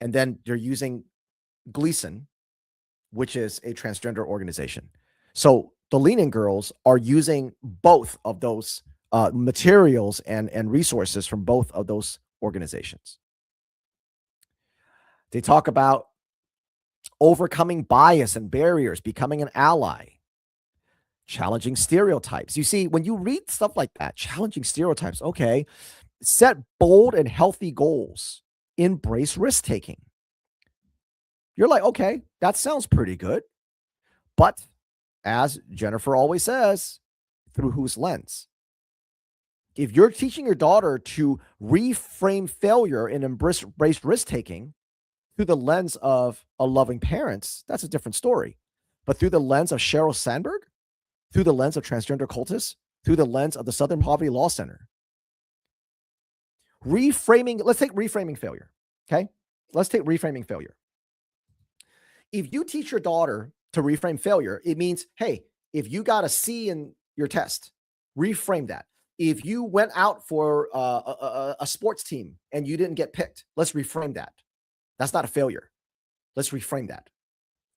And then they're using Gleason, which is a transgender organization. So the Lean In Girls are using both of those materials and resources from both of those organizations. They talk about overcoming bias and barriers, becoming an ally, challenging stereotypes. You see, when you read stuff like that, challenging stereotypes, okay, set bold and healthy goals, embrace risk-taking. You're like, okay, that sounds pretty good. But as Jennifer always says, through whose lens? If you're teaching your daughter to reframe failure and embrace risk-taking through the lens of a loving parents, that's a different story. But through the lens of Sheryl Sandberg, through the lens of transgender cultists, through the lens of the Southern Poverty Law Center, reframing, let's take reframing failure, okay? Let's take reframing failure. If you teach your daughter to reframe failure, it means, hey, if you got a C in your test, reframe that. If you went out for a sports team and you didn't get picked, let's reframe that. That's not a failure. Let's reframe that.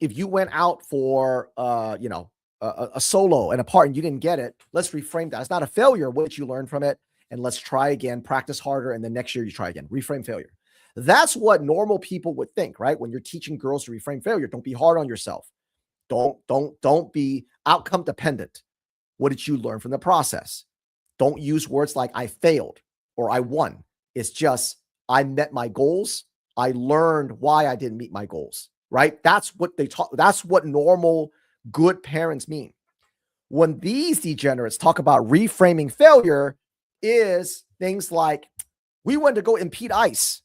If you went out for, a solo and a part and you didn't get it, let's reframe that. It's not a failure. What you learn from it, and let's try again, practice harder, and then next year you try again. Reframe failure. That's what normal people would think, right? When you're teaching girls to reframe failure, don't be hard on yourself. Don't be outcome dependent. What did you learn from the process? Don't use words like I failed or I won. It's just I met my goals. I learned why I didn't meet my goals, right? That's what they talk. That's what normal good parents mean. When these degenerates talk about reframing failure, is things like we went to go impede ICE,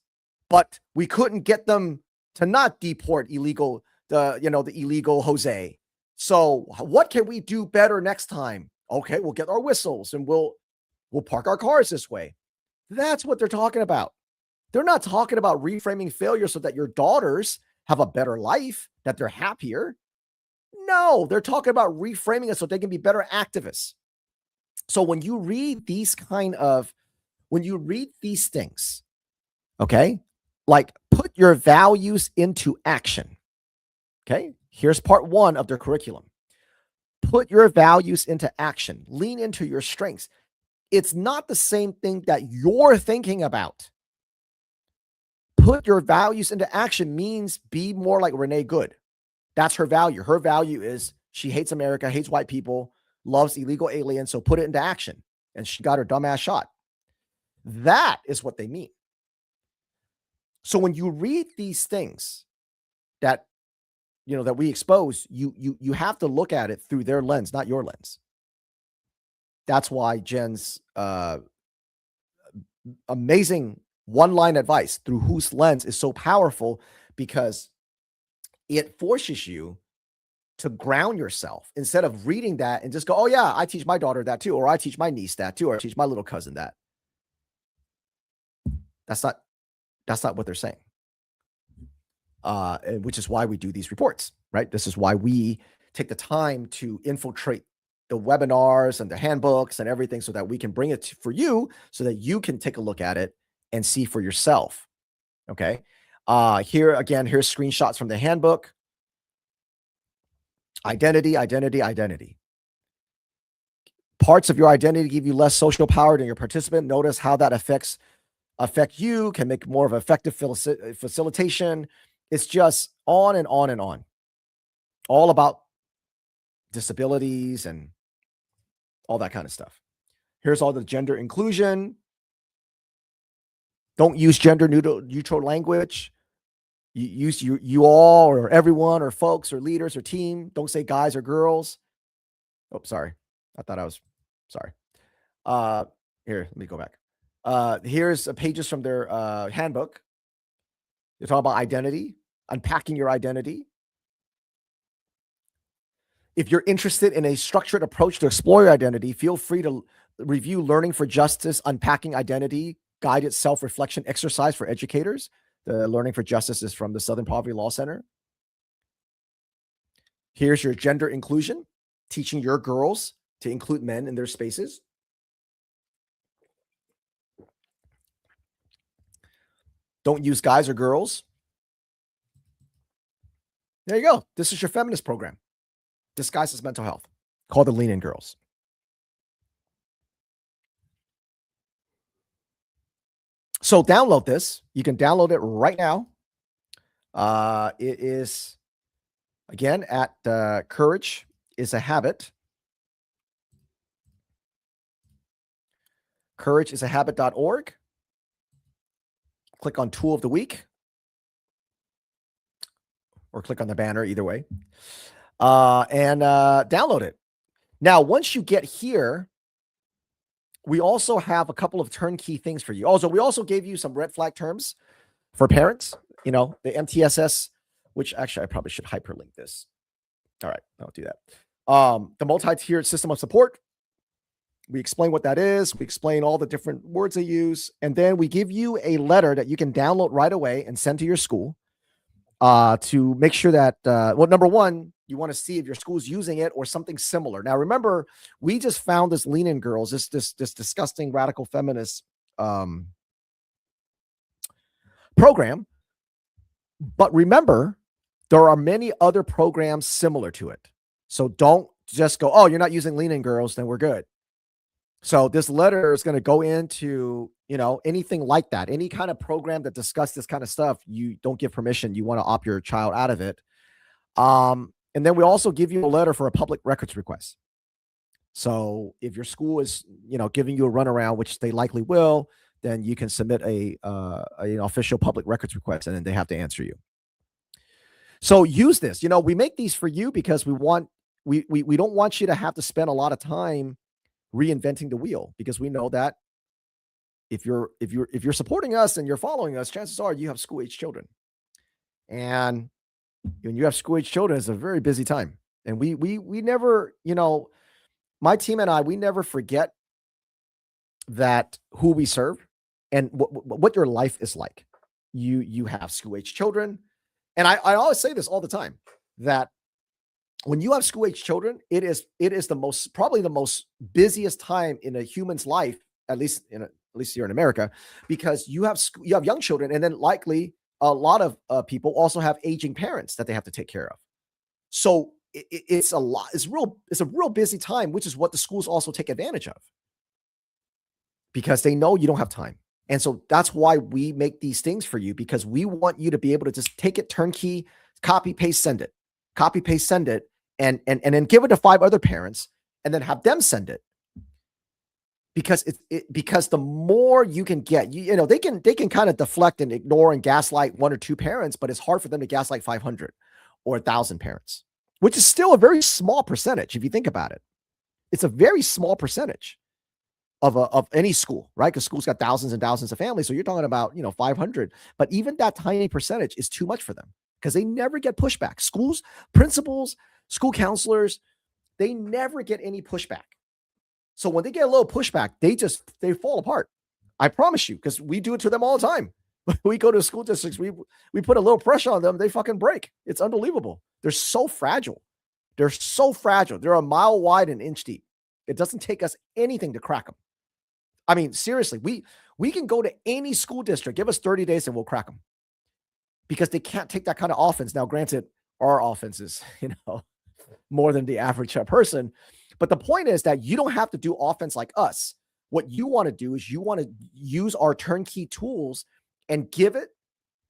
but we couldn't get them to not deport the illegal Jose. So what can we do better next time? Okay, we'll get our whistles and we'll park our cars this way. That's what they're talking about. They're not talking about reframing failure so that your daughters have a better life, that they're happier. No, they're talking about reframing it so they can be better activists. So when you read these things, okay, like put your values into action. Okay, here's part 1 of their curriculum. Put your values into action. Lean into your strengths. It's not the same thing that you're thinking about. Put your values into action means be more like Renee Good. That's her value. Her value is she hates America, hates white people, loves illegal aliens, so put it into action. And she got her dumbass shot. That is what they mean. So when you read these things that that we expose, you have to look at it through their lens, not your lens. That's why Jen's amazing one-line advice through whose lens is so powerful, because it forces you to ground yourself instead of reading that and just go, oh yeah, I teach my daughter that too, or I teach my niece that too, or I teach my little cousin that. That's not what they're saying. Which is why we do these reports, right? This is why we take the time to infiltrate the webinars and the handbooks and everything so that we can bring it for you so that you can take a look at it and see for yourself. Okay. Here's screenshots from the handbook. Identity. Parts of your identity give you less social power than your participant. Notice how that affect you, can make more of effective facilitation. It's just on and on and on. All about disabilities and all that kind of stuff. Here's all the gender inclusion. Don't use gender neutral language. You use you all or everyone or folks or leaders or team. Don't say guys or girls. Oh, sorry. I thought I was sorry. Here, let me go back. Here's pages from their handbook. They talk about identity, unpacking your identity. If you're interested in a structured approach to explore your identity, feel free to review Learning for Justice, Unpacking Identity, Guided Self-Reflection Exercise for Educators. The Learning for Justice is from the Southern Poverty Law Center. Here's your gender inclusion, teaching your girls to include men in their spaces. Don't use guys or girls. There you go. This is your feminist program disguised as mental health, called the Lean In Girls. So download this. You can download it right now. It is, again, at Courage is a Habit. CourageIsAHabit.org. Click on Tool of the Week. Or click on the banner, either way. And download it. Now, once you get here, we also have a couple of turnkey things for you. Also, we also gave you some red flag terms for parents. The MTSS, which actually I probably should hyperlink this. All right, I'll do that. The multi-tiered system of support. We explain what that is. We explain all the different words they use. And then we give you a letter that you can download right away and send to your school to make sure that, number one, you want to see if your school's using it or something similar. Now, remember, we just found this Lean In Girls, this disgusting radical feminist program. But remember, there are many other programs similar to it. So don't just go, oh, you're not using Lean In Girls, then we're good. So this letter is going to go into, anything like that, any kind of program that discusses this kind of stuff. You don't give permission. You want to opt your child out of it. And then we also give you a letter for a public records request. So if your school is, giving you a runaround, which they likely will, then you can submit an official public records request, and then they have to answer you. So use this. We make these for you because we don't want you to have to spend a lot of time reinventing the wheel, because we know that if you're supporting us and you're following us, chances are you have school age children. And when you have school age children, it's a very busy time. And we never, my team and I, we never forget that who we serve and what your life is like. You have school age children. And I always say this all the time, that when you have school age children, it is probably the most busiest time in a human's life, at least here in America, because you have young children, and then likely a lot of people also have aging parents that they have to take care of. So it's a lot. It's a real busy time, which is what the schools also take advantage of, because they know you don't have time. And so that's why we make these things for you, because we want you to be able to just take it turnkey, copy, paste, send it, and then give it to 5 other parents, and then have them send it. Because because the more you can get, they can kind of deflect and ignore and gaslight 1 or 2 parents, but it's hard for them to gaslight 500 or 1,000 parents, which is still a very small percentage if you think about it. It's a very small percentage of any school, right? Because schools got thousands and thousands of families. So you're talking about, 500, but even that tiny percentage is too much for them, because they never get pushback. Schools, principals, school counselors, they never get any pushback. So when they get a little pushback, they fall apart. I promise you, because we do it to them all the time. We go to school districts, we put a little pressure on them, they fucking break. It's unbelievable. They're so fragile. They're so fragile. They're a mile wide and inch deep. It doesn't take us anything to crack them. I mean, seriously, we can go to any school district, give us 30 days, and we'll crack them, because they can't take that kind of offense. Now, granted, our offense is, more than the average person. But the point is that you don't have to do offense like us. What you want to do is you want to use our turnkey tools and give it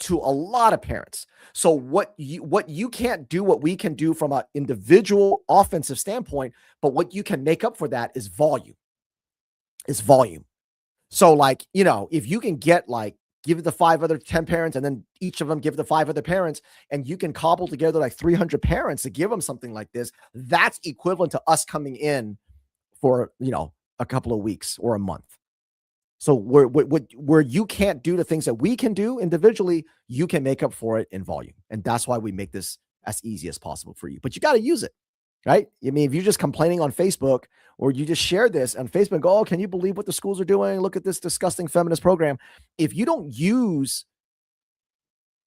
to a lot of parents. So what you can't do, what we can do from an individual offensive standpoint, but what you can make up for that is volume. So if you can get give it the 5 other 10 parents, and then each of them give the 5 other parents, and you can cobble together 300 parents to give them something like this, that's equivalent to us coming in for, a couple of weeks or a month. So where you can't do the things that we can do individually, you can make up for it in volume. And that's why we make this as easy as possible for you. But you got to use it, right? I mean, if you're just complaining on Facebook, or you just share this on Facebook and go, oh, can you believe what the schools are doing? Look at this disgusting feminist program. If you don't use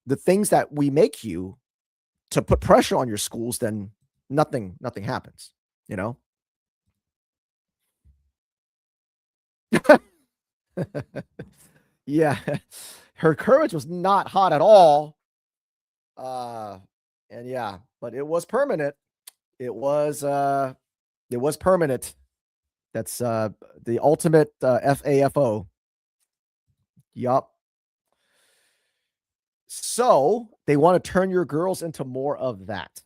the things that we make you to put pressure on your schools, then nothing happens, Yeah. Her courage was not hot at all. And yeah, but it was permanent. It was permanent. That's the ultimate FAFO. Yup. So they want to turn your girls into more of that.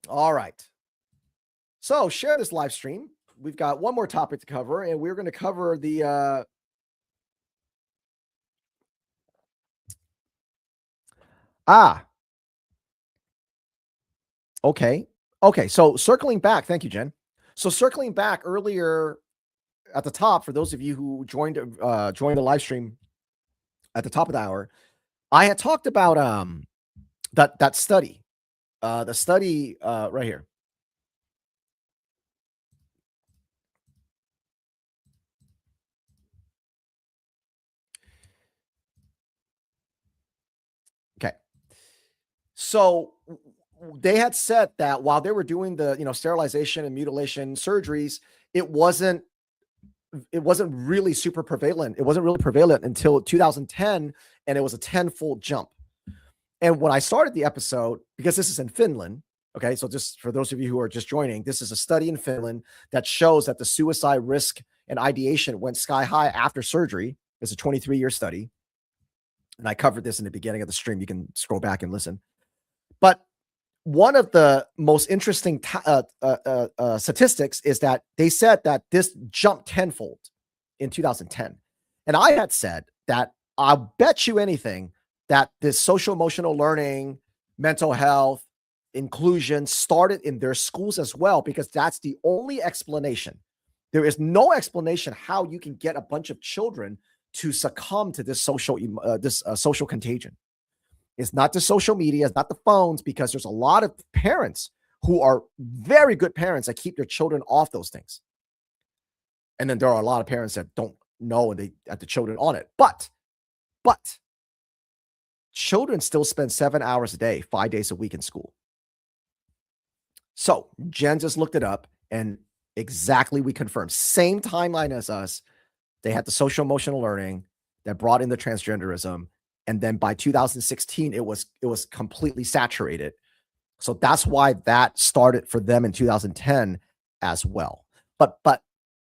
All right. So share this live stream. We've got one more topic to cover, and we're going to cover the okay. Okay. So circling back, thank you, Jen. So circling back earlier at the top, for those of you who joined the live stream at the top of the hour, I had talked about that study. The study right here. Okay. So they had said that while they were doing the, sterilization and mutilation surgeries, it wasn't really super prevalent. It wasn't really prevalent until 2010, and it was a tenfold jump. And when I started the episode, because this is in Finland, okay, so just for those of you who are just joining, this is a study in Finland that shows that the suicide risk and ideation went sky high after surgery. It's a 23-year study. And I covered this in the beginning of the stream. You can scroll back and listen. But one of the most interesting statistics is that they said that this jumped tenfold in 2010. And I had said that I'll bet you anything that this social emotional learning, mental health, inclusion started in their schools as well, because that's the only explanation. There is no explanation how you can get a bunch of children to succumb to this social contagion. It's not the social media, it's not the phones, because there's a lot of parents who are very good parents that keep their children off those things. And then there are a lot of parents that don't know and they have the children on it. But children still spend 7 hours a day, 5 days a week in school. So Jen just looked it up and exactly we confirmed. Same timeline as us. They had the social emotional learning that brought in the transgenderism. And then by 2016, it was completely saturated. So that's why that started for them in 2010 as well. But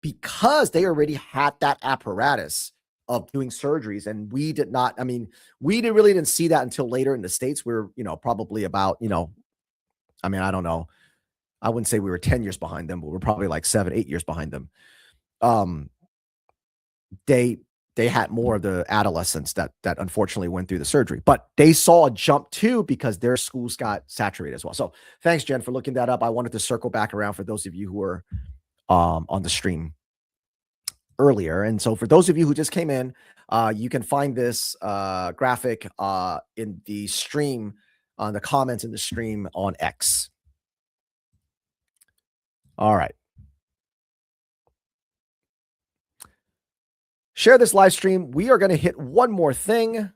because they already had that apparatus of doing surgeries, and we did not, I mean, we really didn't see that until later in the States. We're, probably about, I mean, I don't know. I wouldn't say we were 10 years behind them, but we're probably like 7, 8 years behind them. They had more of the adolescents that unfortunately went through the surgery, but they saw a jump too because their schools got saturated as well. So thanks, Jen, for looking that up. I wanted to circle back around for those of you who were on the stream earlier. And so for those of you who just came in, you can find this graphic in the stream, on the comments in the stream on X. All right. Share this live stream. We are going to hit one more thing.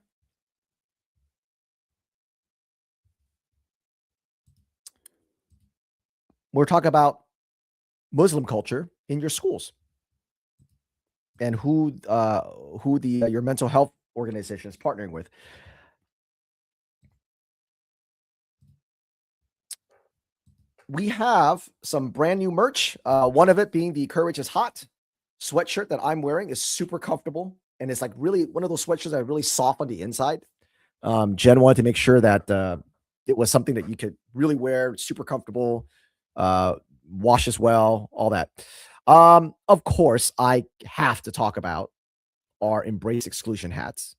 We're talking about Muslim culture in your schools and who your mental health organization is partnering with. We have some brand new merch. One of it being the Courage is Hot sweatshirt that I'm wearing is super comfortable. And it's like really one of those sweatshirts that are really soft on the inside. Jen wanted to make sure that it was something that you could really wear, super comfortable, washes well, all that. Of course, I have to talk about our Embrace Exclusion hats.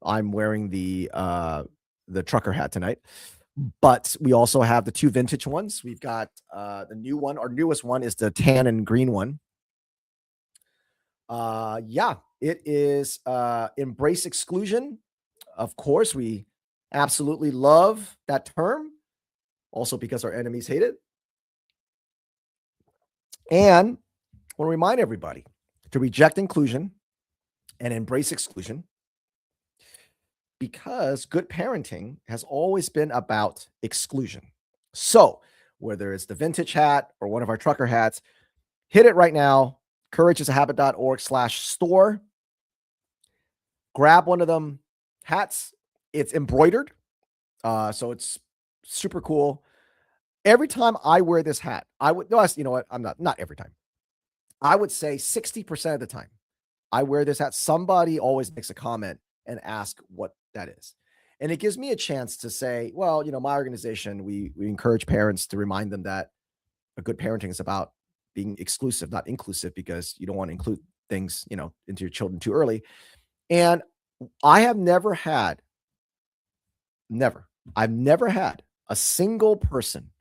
I'm wearing the trucker hat tonight. But we also have the two vintage ones. We've got the new one. Our newest one is the tan and green one. Yeah, it is Embrace Exclusion. Of course, we absolutely love that term. Also because our enemies hate it. And I want to remind everybody to reject inclusion and embrace exclusion, because good parenting has always been about exclusion. So whether it's the vintage hat or one of our trucker hats, hit it right now. courageasahabit.org/store. Grab one of them hats. It's embroidered. So it's super cool. Every time I wear this hat, you know what? I'm not every time. I would say 60% of the time I wear this hat, somebody always makes a comment and ask what that is. And it gives me a chance to say, well, my organization, we encourage parents to remind them that a good parenting is about being exclusive, not inclusive, because you don't want to include things, into your children too early. And I've never had a single person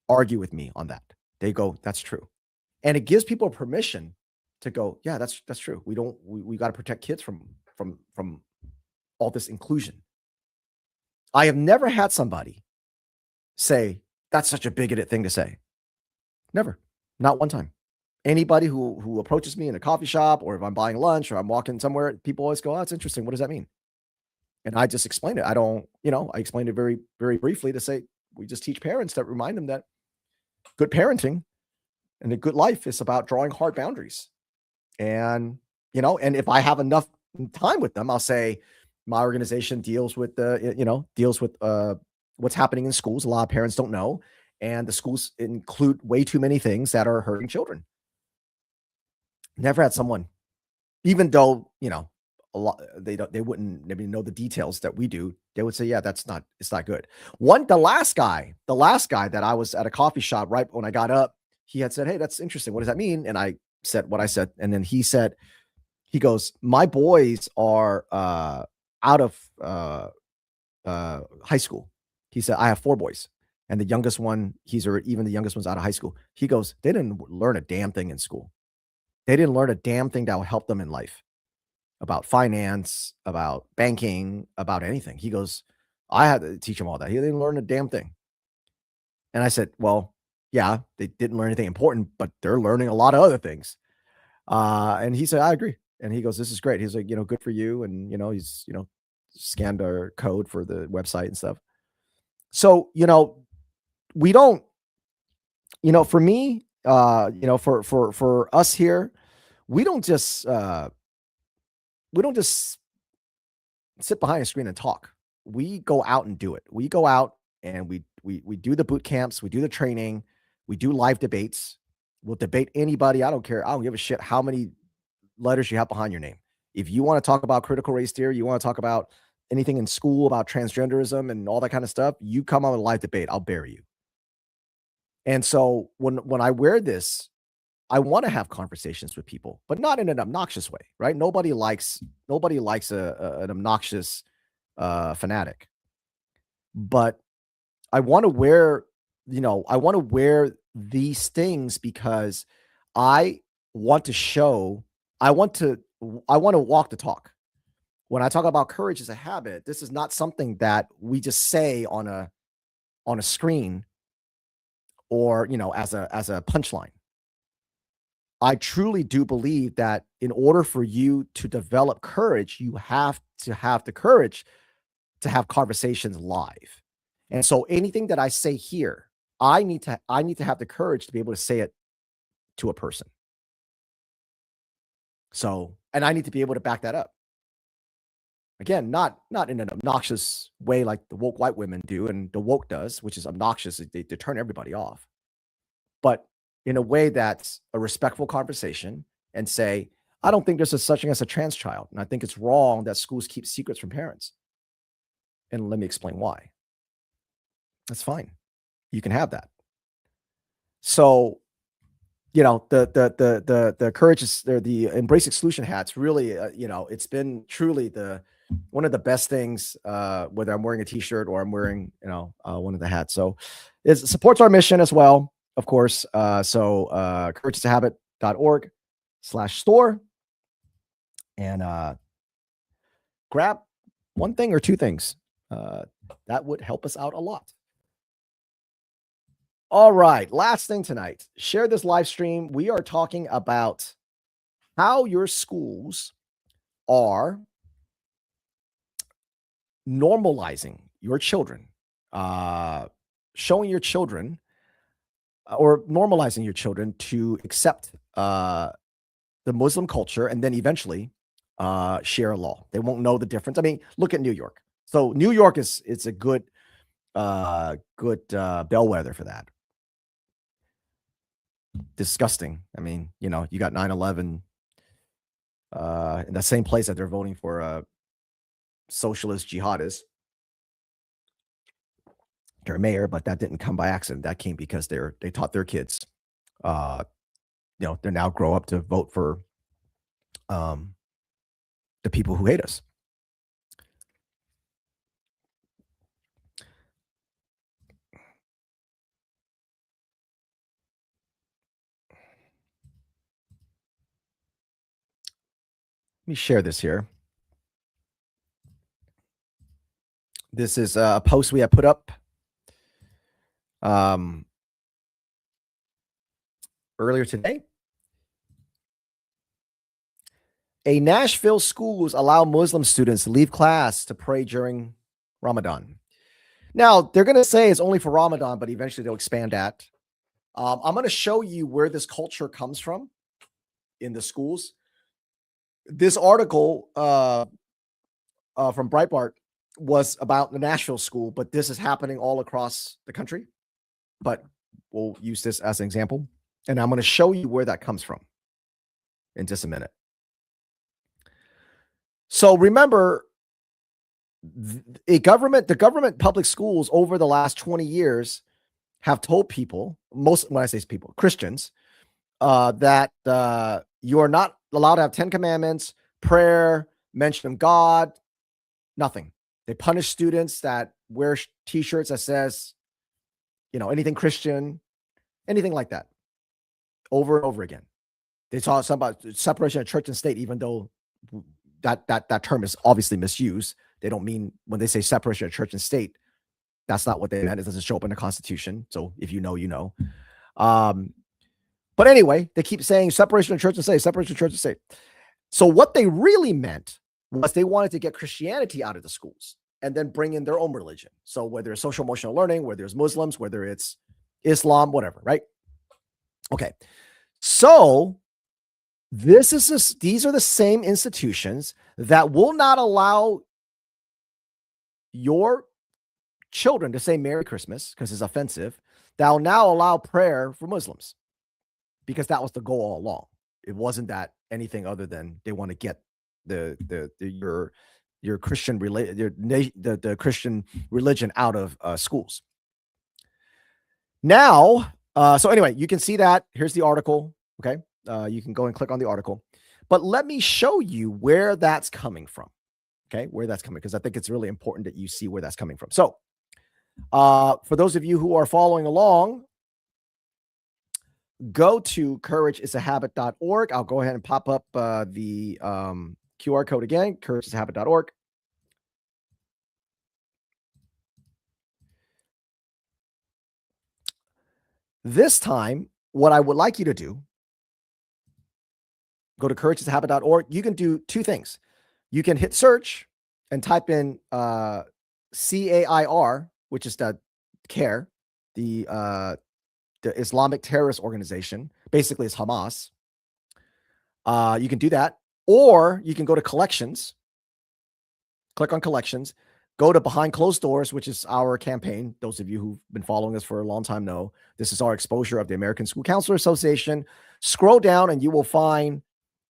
argue with me on that. They go, that's true. And it gives people permission to go, yeah, that's true. We got to protect kids from all this inclusion. I have never had somebody say that's such a bigoted thing to say. Never. Not one time. Anybody who approaches me in a coffee shop, or if I'm buying lunch or I'm walking somewhere, people always go, oh, that's interesting. What does that mean? And I just explain it. I explained it very, very briefly to say, we just teach parents that, remind them that good parenting and a good life is about drawing hard boundaries. And, and if I have enough time with them, I'll say my organization deals with what's happening in schools. A lot of parents don't know. And the schools include way too many things that are hurting children. Never had someone, even though, a lot, they wouldn't maybe know the details that we do. They would say, yeah, it's not good. The last guy that I was at a coffee shop right when I got up, he had said, hey, that's interesting. What does that mean? And I said what I said. And then he goes, my boys are out of high school. He said, I have 4 boys. And the youngest one, even the youngest one's out of high school. He goes, they didn't learn a damn thing in school. They didn't learn a damn thing that will help them in life about finance, about banking, about anything. He goes, I had to teach them all that. He didn't learn a damn thing. And I said, well, yeah, they didn't learn anything important, but they're learning a lot of other things. And he said, I agree. And he goes, this is great. He's like, good for you. And, he's, scanned our code for the website and stuff. So, we don't, for me, for us here, we don't just sit behind a screen and talk. We go out and do it. We go out and we do the boot camps, we do the training, we do live debates. We'll debate anybody. I don't care. I don't give a shit how many letters you have behind your name. If you want to talk about critical race theory, you want to talk about anything in school about transgenderism and all that kind of stuff, you come on a live debate, I'll bury you. And so when I wear this, I want to have conversations with people, but not in an obnoxious way, right? Nobody likes an obnoxious fanatic. But I want to wear, these things because I want to show, I want to walk the talk. When I talk about courage as a habit, this is not something that we just say on a screen or, as a punchline. I truly do believe that in order for you to develop courage, you have to have the courage to have conversations live. And so anything that I say here, I need to have the courage to be able to say it to a person. So, and I need to be able to back that up. Again, not in an obnoxious way like the woke white women do and the woke does, which is obnoxious. They turn everybody off. But in a way that's a respectful conversation and say, I don't think there's such thing as a trans child. And I think it's wrong that schools keep secrets from parents. And let me explain why. That's fine. You can have that. So, the courage is there. The embrace exclusion hats really, it's been truly one of the best things, whether I'm wearing a t-shirt or I'm wearing, one of the hats. So it supports our mission as well, of course. courageisahabit.org/store and grab one thing or two things. That would help us out a lot. All right. Last thing tonight. Share this live stream. We are talking about how your schools are normalizing your children, showing your children or normalizing your children to accept the Muslim culture and then eventually share a law. They won't know the difference. I mean, look at New York. So New York is a good bellwether for that. Disgusting. I mean, you got 9/11 in the same place that they're voting for socialist jihadists, their mayor, but that didn't come by accident. That came because they taught their kids, they're now grow up to vote for the people who hate us. Let me share this here. This is a post we have put up earlier today. A Nashville schools allow Muslim students to leave class to pray during Ramadan. Now, they're going to say it's only for Ramadan, but eventually they'll expand that. I'm going to show you where this culture comes from in the schools. This article from Breitbart was about the Nashville school, but this is happening all across the country. But we'll use this as an example. And I'm going to show you where that comes from in just a minute. So remember, the government public schools over the last 20 years have told people, most when I say people, Christians, that you are not allowed to have 10 commandments, prayer, mention of God, nothing. They punish students that wear t-shirts that says, anything Christian, anything like that, over and over again. They talk something about separation of church and state, even though that term is obviously misused. They don't mean, when they say separation of church and state, that's not what they meant. It doesn't show up in the Constitution. So if you know, you know. But anyway, they keep saying separation of church and state, separation of church and state. So what they really meant was they wanted to get Christianity out of the schools and then bring in their own religion. So whether it's social emotional learning, whether it's Muslims, whether it's Islam, whatever, right? Okay. So these are the same institutions that will not allow your children to say Merry Christmas because it's offensive. They'll now allow prayer for Muslims because that was the goal all along. It wasn't that anything other than they want to get your Christian the Christian religion out of schools. Now, so anyway, you can see that. Here's the article. Okay, you can go and click on the article, but let me show you where that's coming from. Okay, where that's coming, because I think it's really important that you see where that's coming from. So, for those of you who are following along, go to courageisahabit.org. I'll go ahead and pop up the QR code again, courageisahabit.org. This time, what I would like you to do, go to courageisahabit.org. You can do two things. You can hit search and type in CAIR, which is the CARE, the Islamic terrorist organization. Basically, it's Hamas. You can do that. Or you can go to collections, click on collections, go to behind closed doors, which is our campaign. Those of you who've been following us for a long time know this is our exposure of the American School Counselor Association. Scroll down and you will find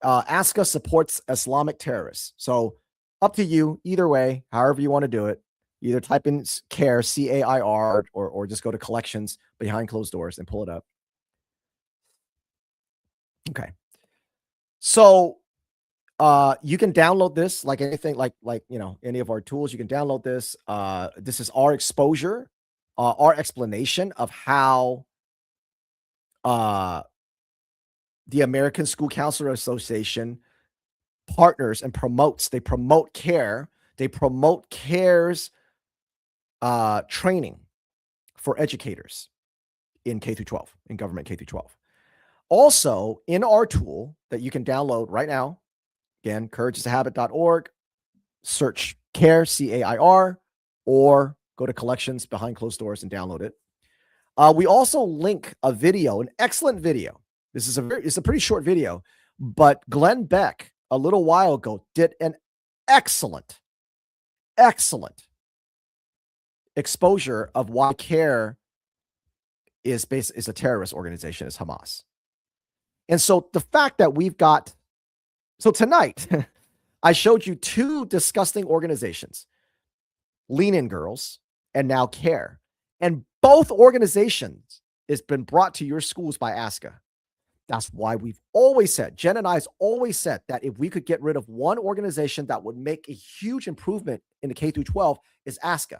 ASCA supports Islamic terrorists. So up to you, either way, however you want to do it. Either type in CAIR, CAIR, or just go to collections behind closed doors and pull it up. Okay. So you can download this like anything, like any of our tools. You can download this. This is our exposure, our explanation of how the American School Counselor Association partners and promotes. They promote CARE. They promote CARE's training for educators in K through 12, in government K through 12. Also, in our tool that you can download right now, again, courageisahabit.org, search CAIR, CAIR, or go to collections behind closed doors and download it. We also link a video, an excellent video. This is it's a pretty short video, but Glenn Beck a little while ago did an excellent exposure of why CARE is a terrorist organization, is Hamas. And so the fact that so tonight, I showed you two disgusting organizations, Lean In Girls and now CARE. And both organizations has been brought to your schools by ASCA. That's why we've always said, Jen and I's always said that if we could get rid of one organization that would make a huge improvement in the K through 12 is ASCA.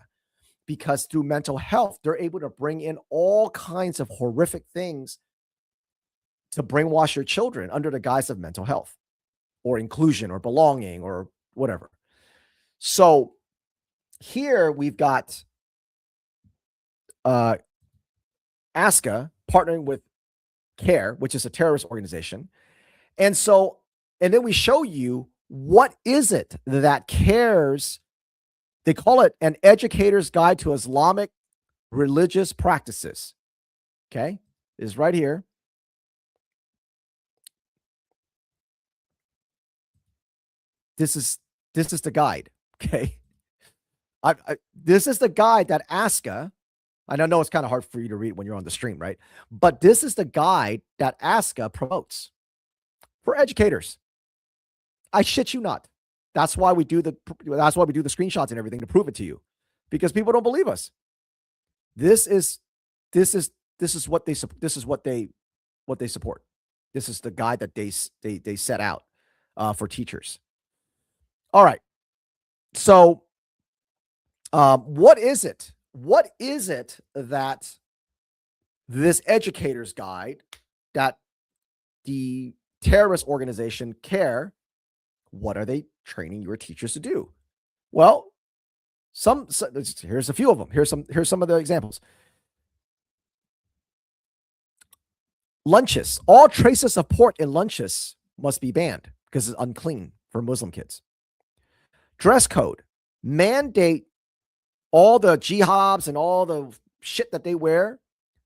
Because through mental health, they're able to bring in all kinds of horrific things to brainwash your children under the guise of mental health or inclusion or belonging or whatever. So here we've got ASCA partnering with CARE, which is a terrorist organization. And then we show you what is it that CARE's, they call it an educator's guide to Islamic religious practices. Okay, is right here. This is the guide. Okay, this is the guide that ASCA. And I know it's kind of hard for you to read when you're on the stream, right? But this is the guide that ASCA promotes for educators. I shit you not. That's why we do the screenshots and everything to prove it to you, because people don't believe us. This is what they support. This is the guide that they set out for teachers. All right. So, what is it? What is it that this educator's guide that the terrorist organization CARE, what are they training your teachers to do? Well, here's a few of them. Here's some of the examples. Lunches. All traces of pork in lunches must be banned because it's unclean for Muslim kids. Dress code. Mandate all the jihadis and all the shit that they wear.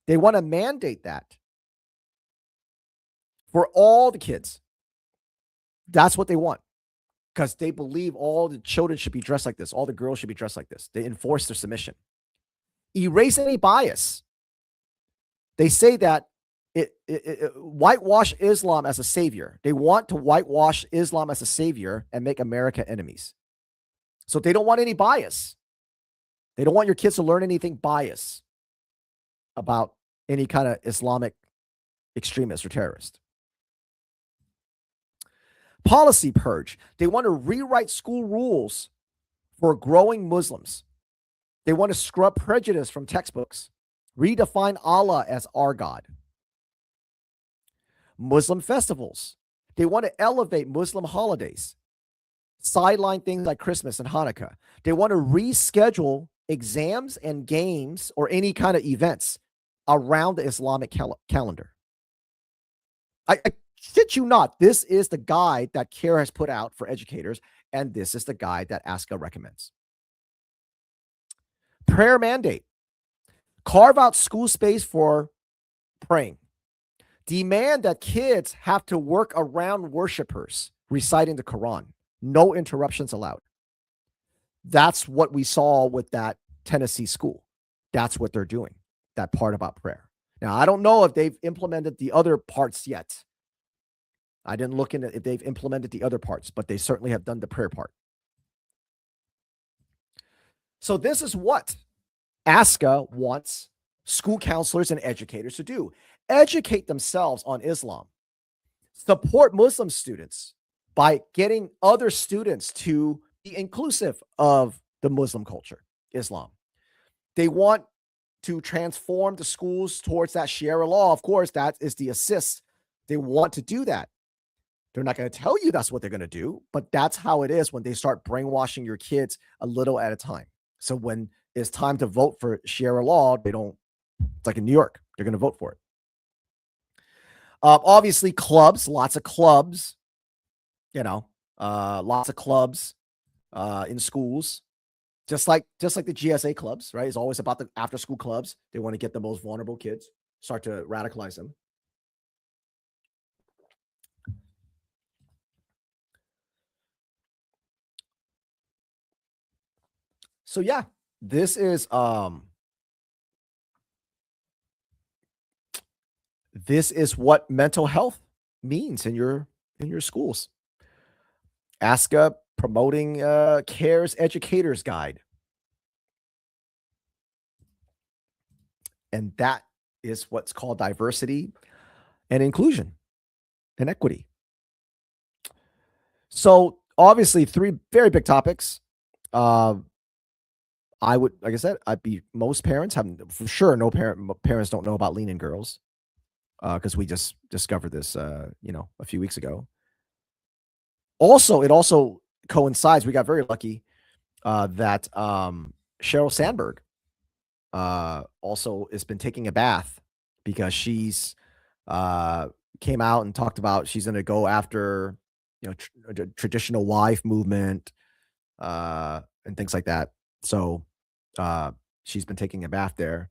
They want to mandate that for all the kids. That's what they want, because they believe all the children should be dressed like this. All the girls should be dressed like this. They enforce their submission. Erase any bias. They say that it whitewash Islam as a savior. They want to whitewash Islam as a savior and make America enemies. So they don't want any bias. They don't want your kids to learn anything bias about any kind of Islamic extremist or terrorist. Policy purge. They want to rewrite school rules for growing Muslims. They want to scrub prejudice from textbooks, redefine Allah as our God. Muslim festivals. They want to elevate Muslim holidays, sideline things like Christmas and Hanukkah. They want to reschedule exams and games or any kind of events around the Islamic calendar. I shit you not, this is the guide that CARE has put out for educators, and this is the guide that ASCA recommends. Prayer mandate. Carve out school space for praying. Demand that kids have to work around worshipers reciting the Quran. No interruptions allowed. That's what we saw with that Tennessee school. That's what they're doing, that part about prayer. Now, I don't know if they've implemented the other parts yet. I didn't look into if they've implemented the other parts, but they certainly have done the prayer part. So this is what ASCA wants school counselors and educators to do. Educate themselves on Islam. Support Muslim students by getting other students to be inclusive of the Muslim culture, Islam. They want to transform the schools towards that Sharia law. Of course, that is the assist. They want to do that. They're not going to tell you that's what they're going to do, but that's how it is when they start brainwashing your kids a little at a time. So when it's time to vote for Sharia law, it's like in New York, they're going to vote for it. Obviously, clubs, lots of clubs, lots of clubs in schools, just like the GSA clubs, right? It's always about the after school clubs. They want to get the most vulnerable kids, start to radicalize them. So yeah, this is what mental health means in your schools. ASCA promoting CARE's Educator's Guide. And that is what's called diversity and inclusion and equity. So obviously 3 very big topics. I would, like I said, most parents have, for sure, parents don't know about Lean In Girls, because we just discovered this, a few weeks ago. Also, it also coincides. We got very lucky that Sheryl Sandberg also has been taking a bath, because she's came out and talked about she's going to go after the traditional wife movement and things like that. So she's been taking a bath there.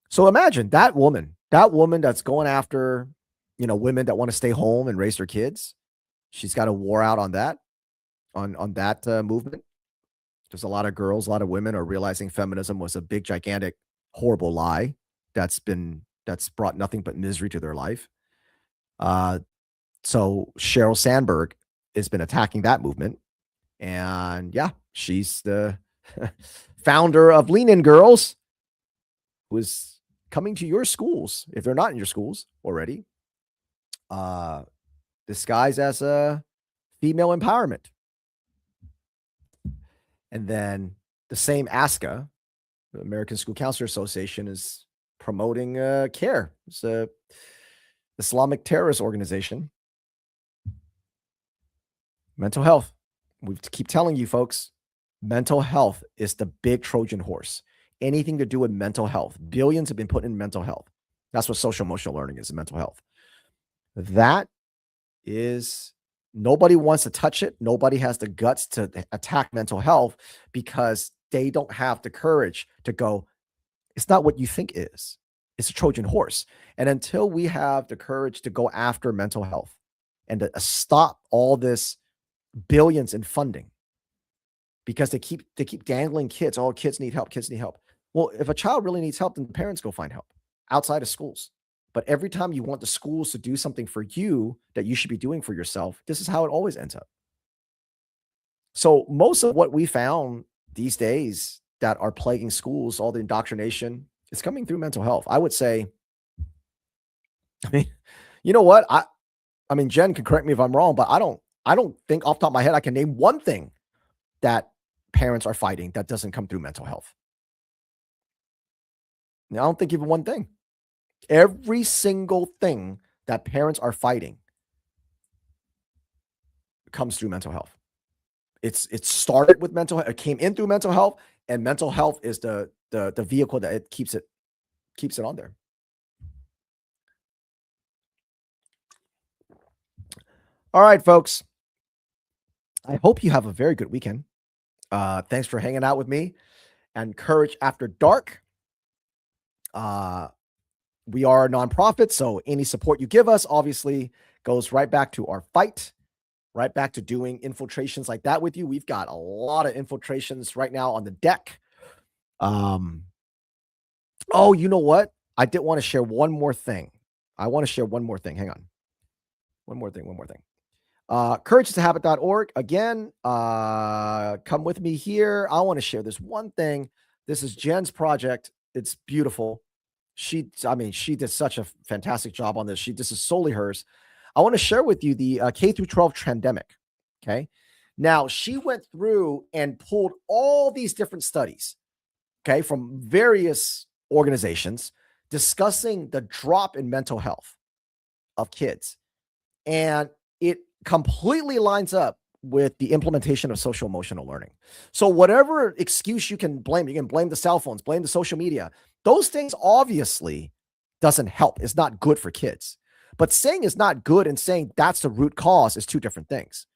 So imagine that woman that's going after women that want to stay home and raise their kids. She's got a war out on that movement. There's a lot of girls, a lot of women are realizing feminism was a big, gigantic, horrible lie that's brought nothing but misery to their life. So Sheryl Sandberg has been attacking that movement. And yeah, she's the founder of Lean In Girls, who is coming to your schools if they're not in your schools already, uh, disguised as a female empowerment. And then the same ASCA, the American School Counselor Association, is promoting CARE. It's a Islamic terrorist organization. Mental health. We keep telling you folks, mental health is the big Trojan horse. Anything to do with mental health. Billions have been put in mental health. That's what social emotional learning is, mental health. That is, nobody wants to touch it. Nobody has the guts to attack mental health because they don't have the courage to go, it's not what you think it is. It's a Trojan horse. And until we have the courage to go after mental health and to stop all this billions in funding, because they keep dangling kids. Oh, kids need help. Kids need help. Well, if a child really needs help, then the parents go find help outside of schools. But every time you want the schools to do something for you that you should be doing for yourself, this is how it always ends up. So most of what we found these days that are plaguing schools, all the indoctrination, is coming through mental health. I would say, I mean, you know what? I mean, Jen can correct me if I'm wrong, but I don't think off the top of my head I can name one thing that parents are fighting that doesn't come through mental health. I don't think even one thing. Every single thing that parents are fighting comes through mental health. It started with mental health. It came in through mental health, and mental health is the vehicle that it keeps it on there. All right, folks. I hope you have a very good weekend. Thanks for hanging out with me and Courage After Dark. We are a nonprofit, so any support you give us obviously goes right back to our fight, right back to doing infiltrations like that with you. We've got a lot of infiltrations right now on the deck. Oh, you know what? I did want to share one more thing. I want to share one more thing. Hang on. One more thing. Courageishabit.org. Again, come with me here. I want to share this one thing. This is Jen's project. It's beautiful. She did such a fantastic job on this. This is solely hers. I want to share with you the K through 12 trendemic. Okay. Now, she went through and pulled all these different studies, okay, from various organizations discussing the drop in mental health of kids. And it completely lines up with the implementation of social emotional learning. So whatever excuse you can blame the cell phones, blame the social media. Those things obviously doesn't help. It's not good for kids. But saying it's not good and saying that's the root cause is two different things.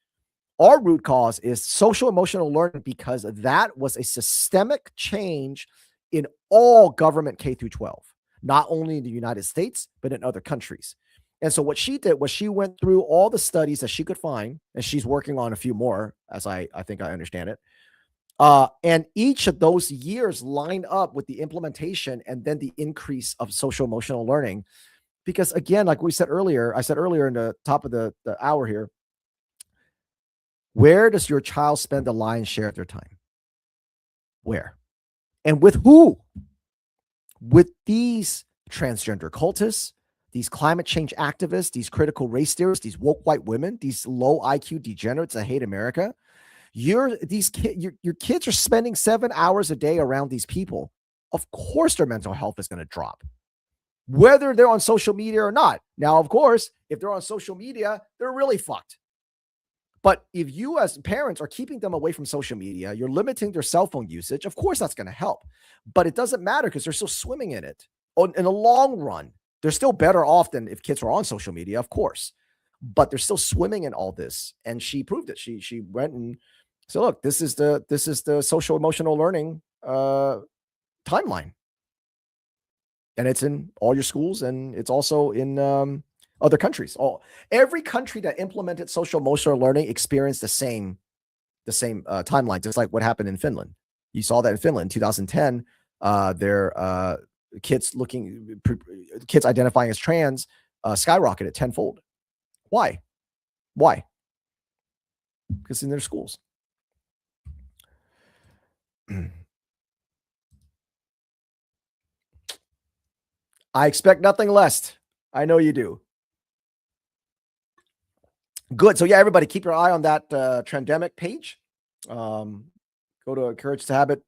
Our root cause is social emotional learning because that was a systemic change in all government K through 12, not only in the United States, but in other countries. And so what she did was she went through all the studies that she could find, and she's working on a few more, as I think I understand it. And each of those years line up with the implementation and then the increase of social emotional learning. Because again, like I said earlier in the top of the hour here, where does your child spend the lion's share of their time? Where? And with who? With these transgender cultists, these climate change activists, these critical race theorists, these woke white women, these low IQ degenerates that hate America. Your kids are spending 7 hours a day around these people. Of course, their mental health is going to drop, whether they're on social media or not. Now, of course, if they're on social media, they're really fucked. But if you as parents are keeping them away from social media, you're limiting their cell phone usage, of course that's going to help. But it doesn't matter because they're still swimming in it. In the long run, they're still better off than if kids were on social media, of course. But they're still swimming in all this. And she proved it. She went and said, look, this is the social emotional learning timeline. And it's in all your schools, and it's also in other countries. Every country that implemented social emotional learning experienced the same timeline, just like what happened in Finland. You saw that in Finland in 2010. Their kids identifying as trans skyrocketed tenfold. Why? Because in their schools. I expect nothing less. I know you do. Good. So yeah, everybody keep your eye on that Trendemic page. Um, go to Courage to Habit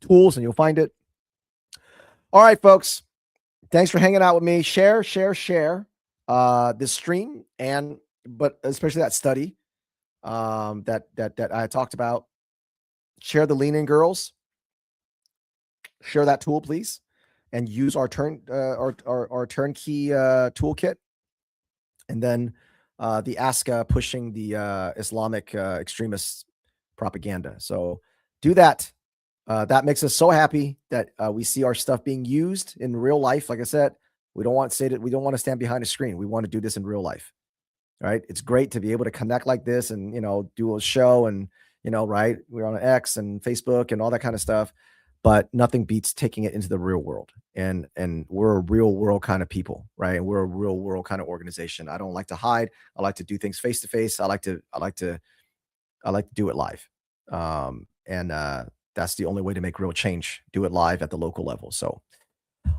tools and you'll find it. All right, folks. Thanks for hanging out with me. Share this stream but especially that study that I talked about. Share the Lean In Girls. Share that tool, please, and use our our turnkey toolkit. And then the ASCA pushing the Islamic extremist propaganda. So do that. That makes us so happy that we see our stuff being used in real life. Like I said, we don't want to stand behind a screen. We want to do this in real life. Right? It's great to be able to connect like this and do a show and right? We're on X and Facebook and all that kind of stuff, but nothing beats taking it into the real world. And we're a real world kind of people, right? And we're a real world kind of organization. I don't like to hide. I like to do things face to face. I like to do it live. And that's the only way to make real change. Do it live at the local level. So,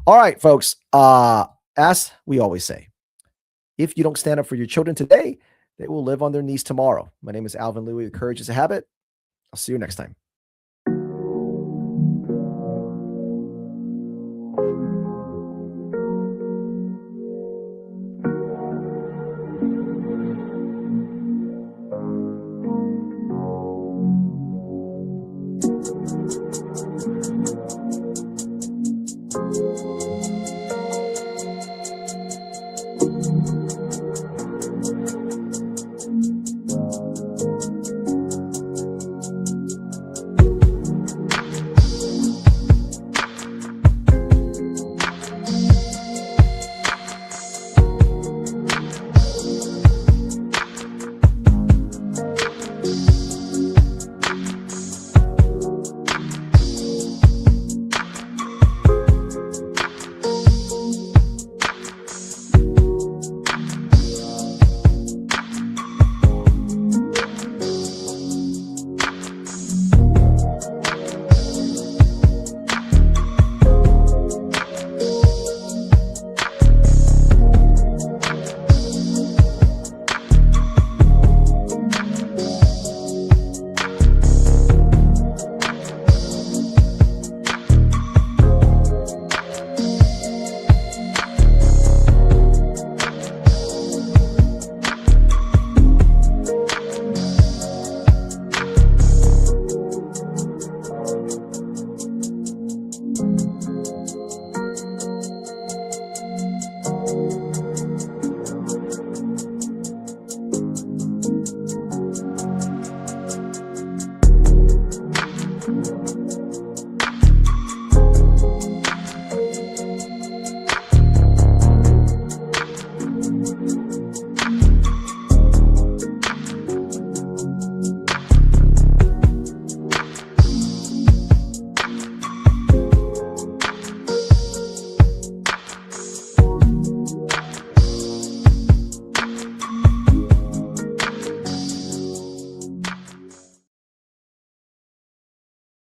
all right, folks. As we always say, if you don't stand up for your children today, they will live on their knees tomorrow. My name is Alvin Louie. Courage is a Habit. I'll see you next time.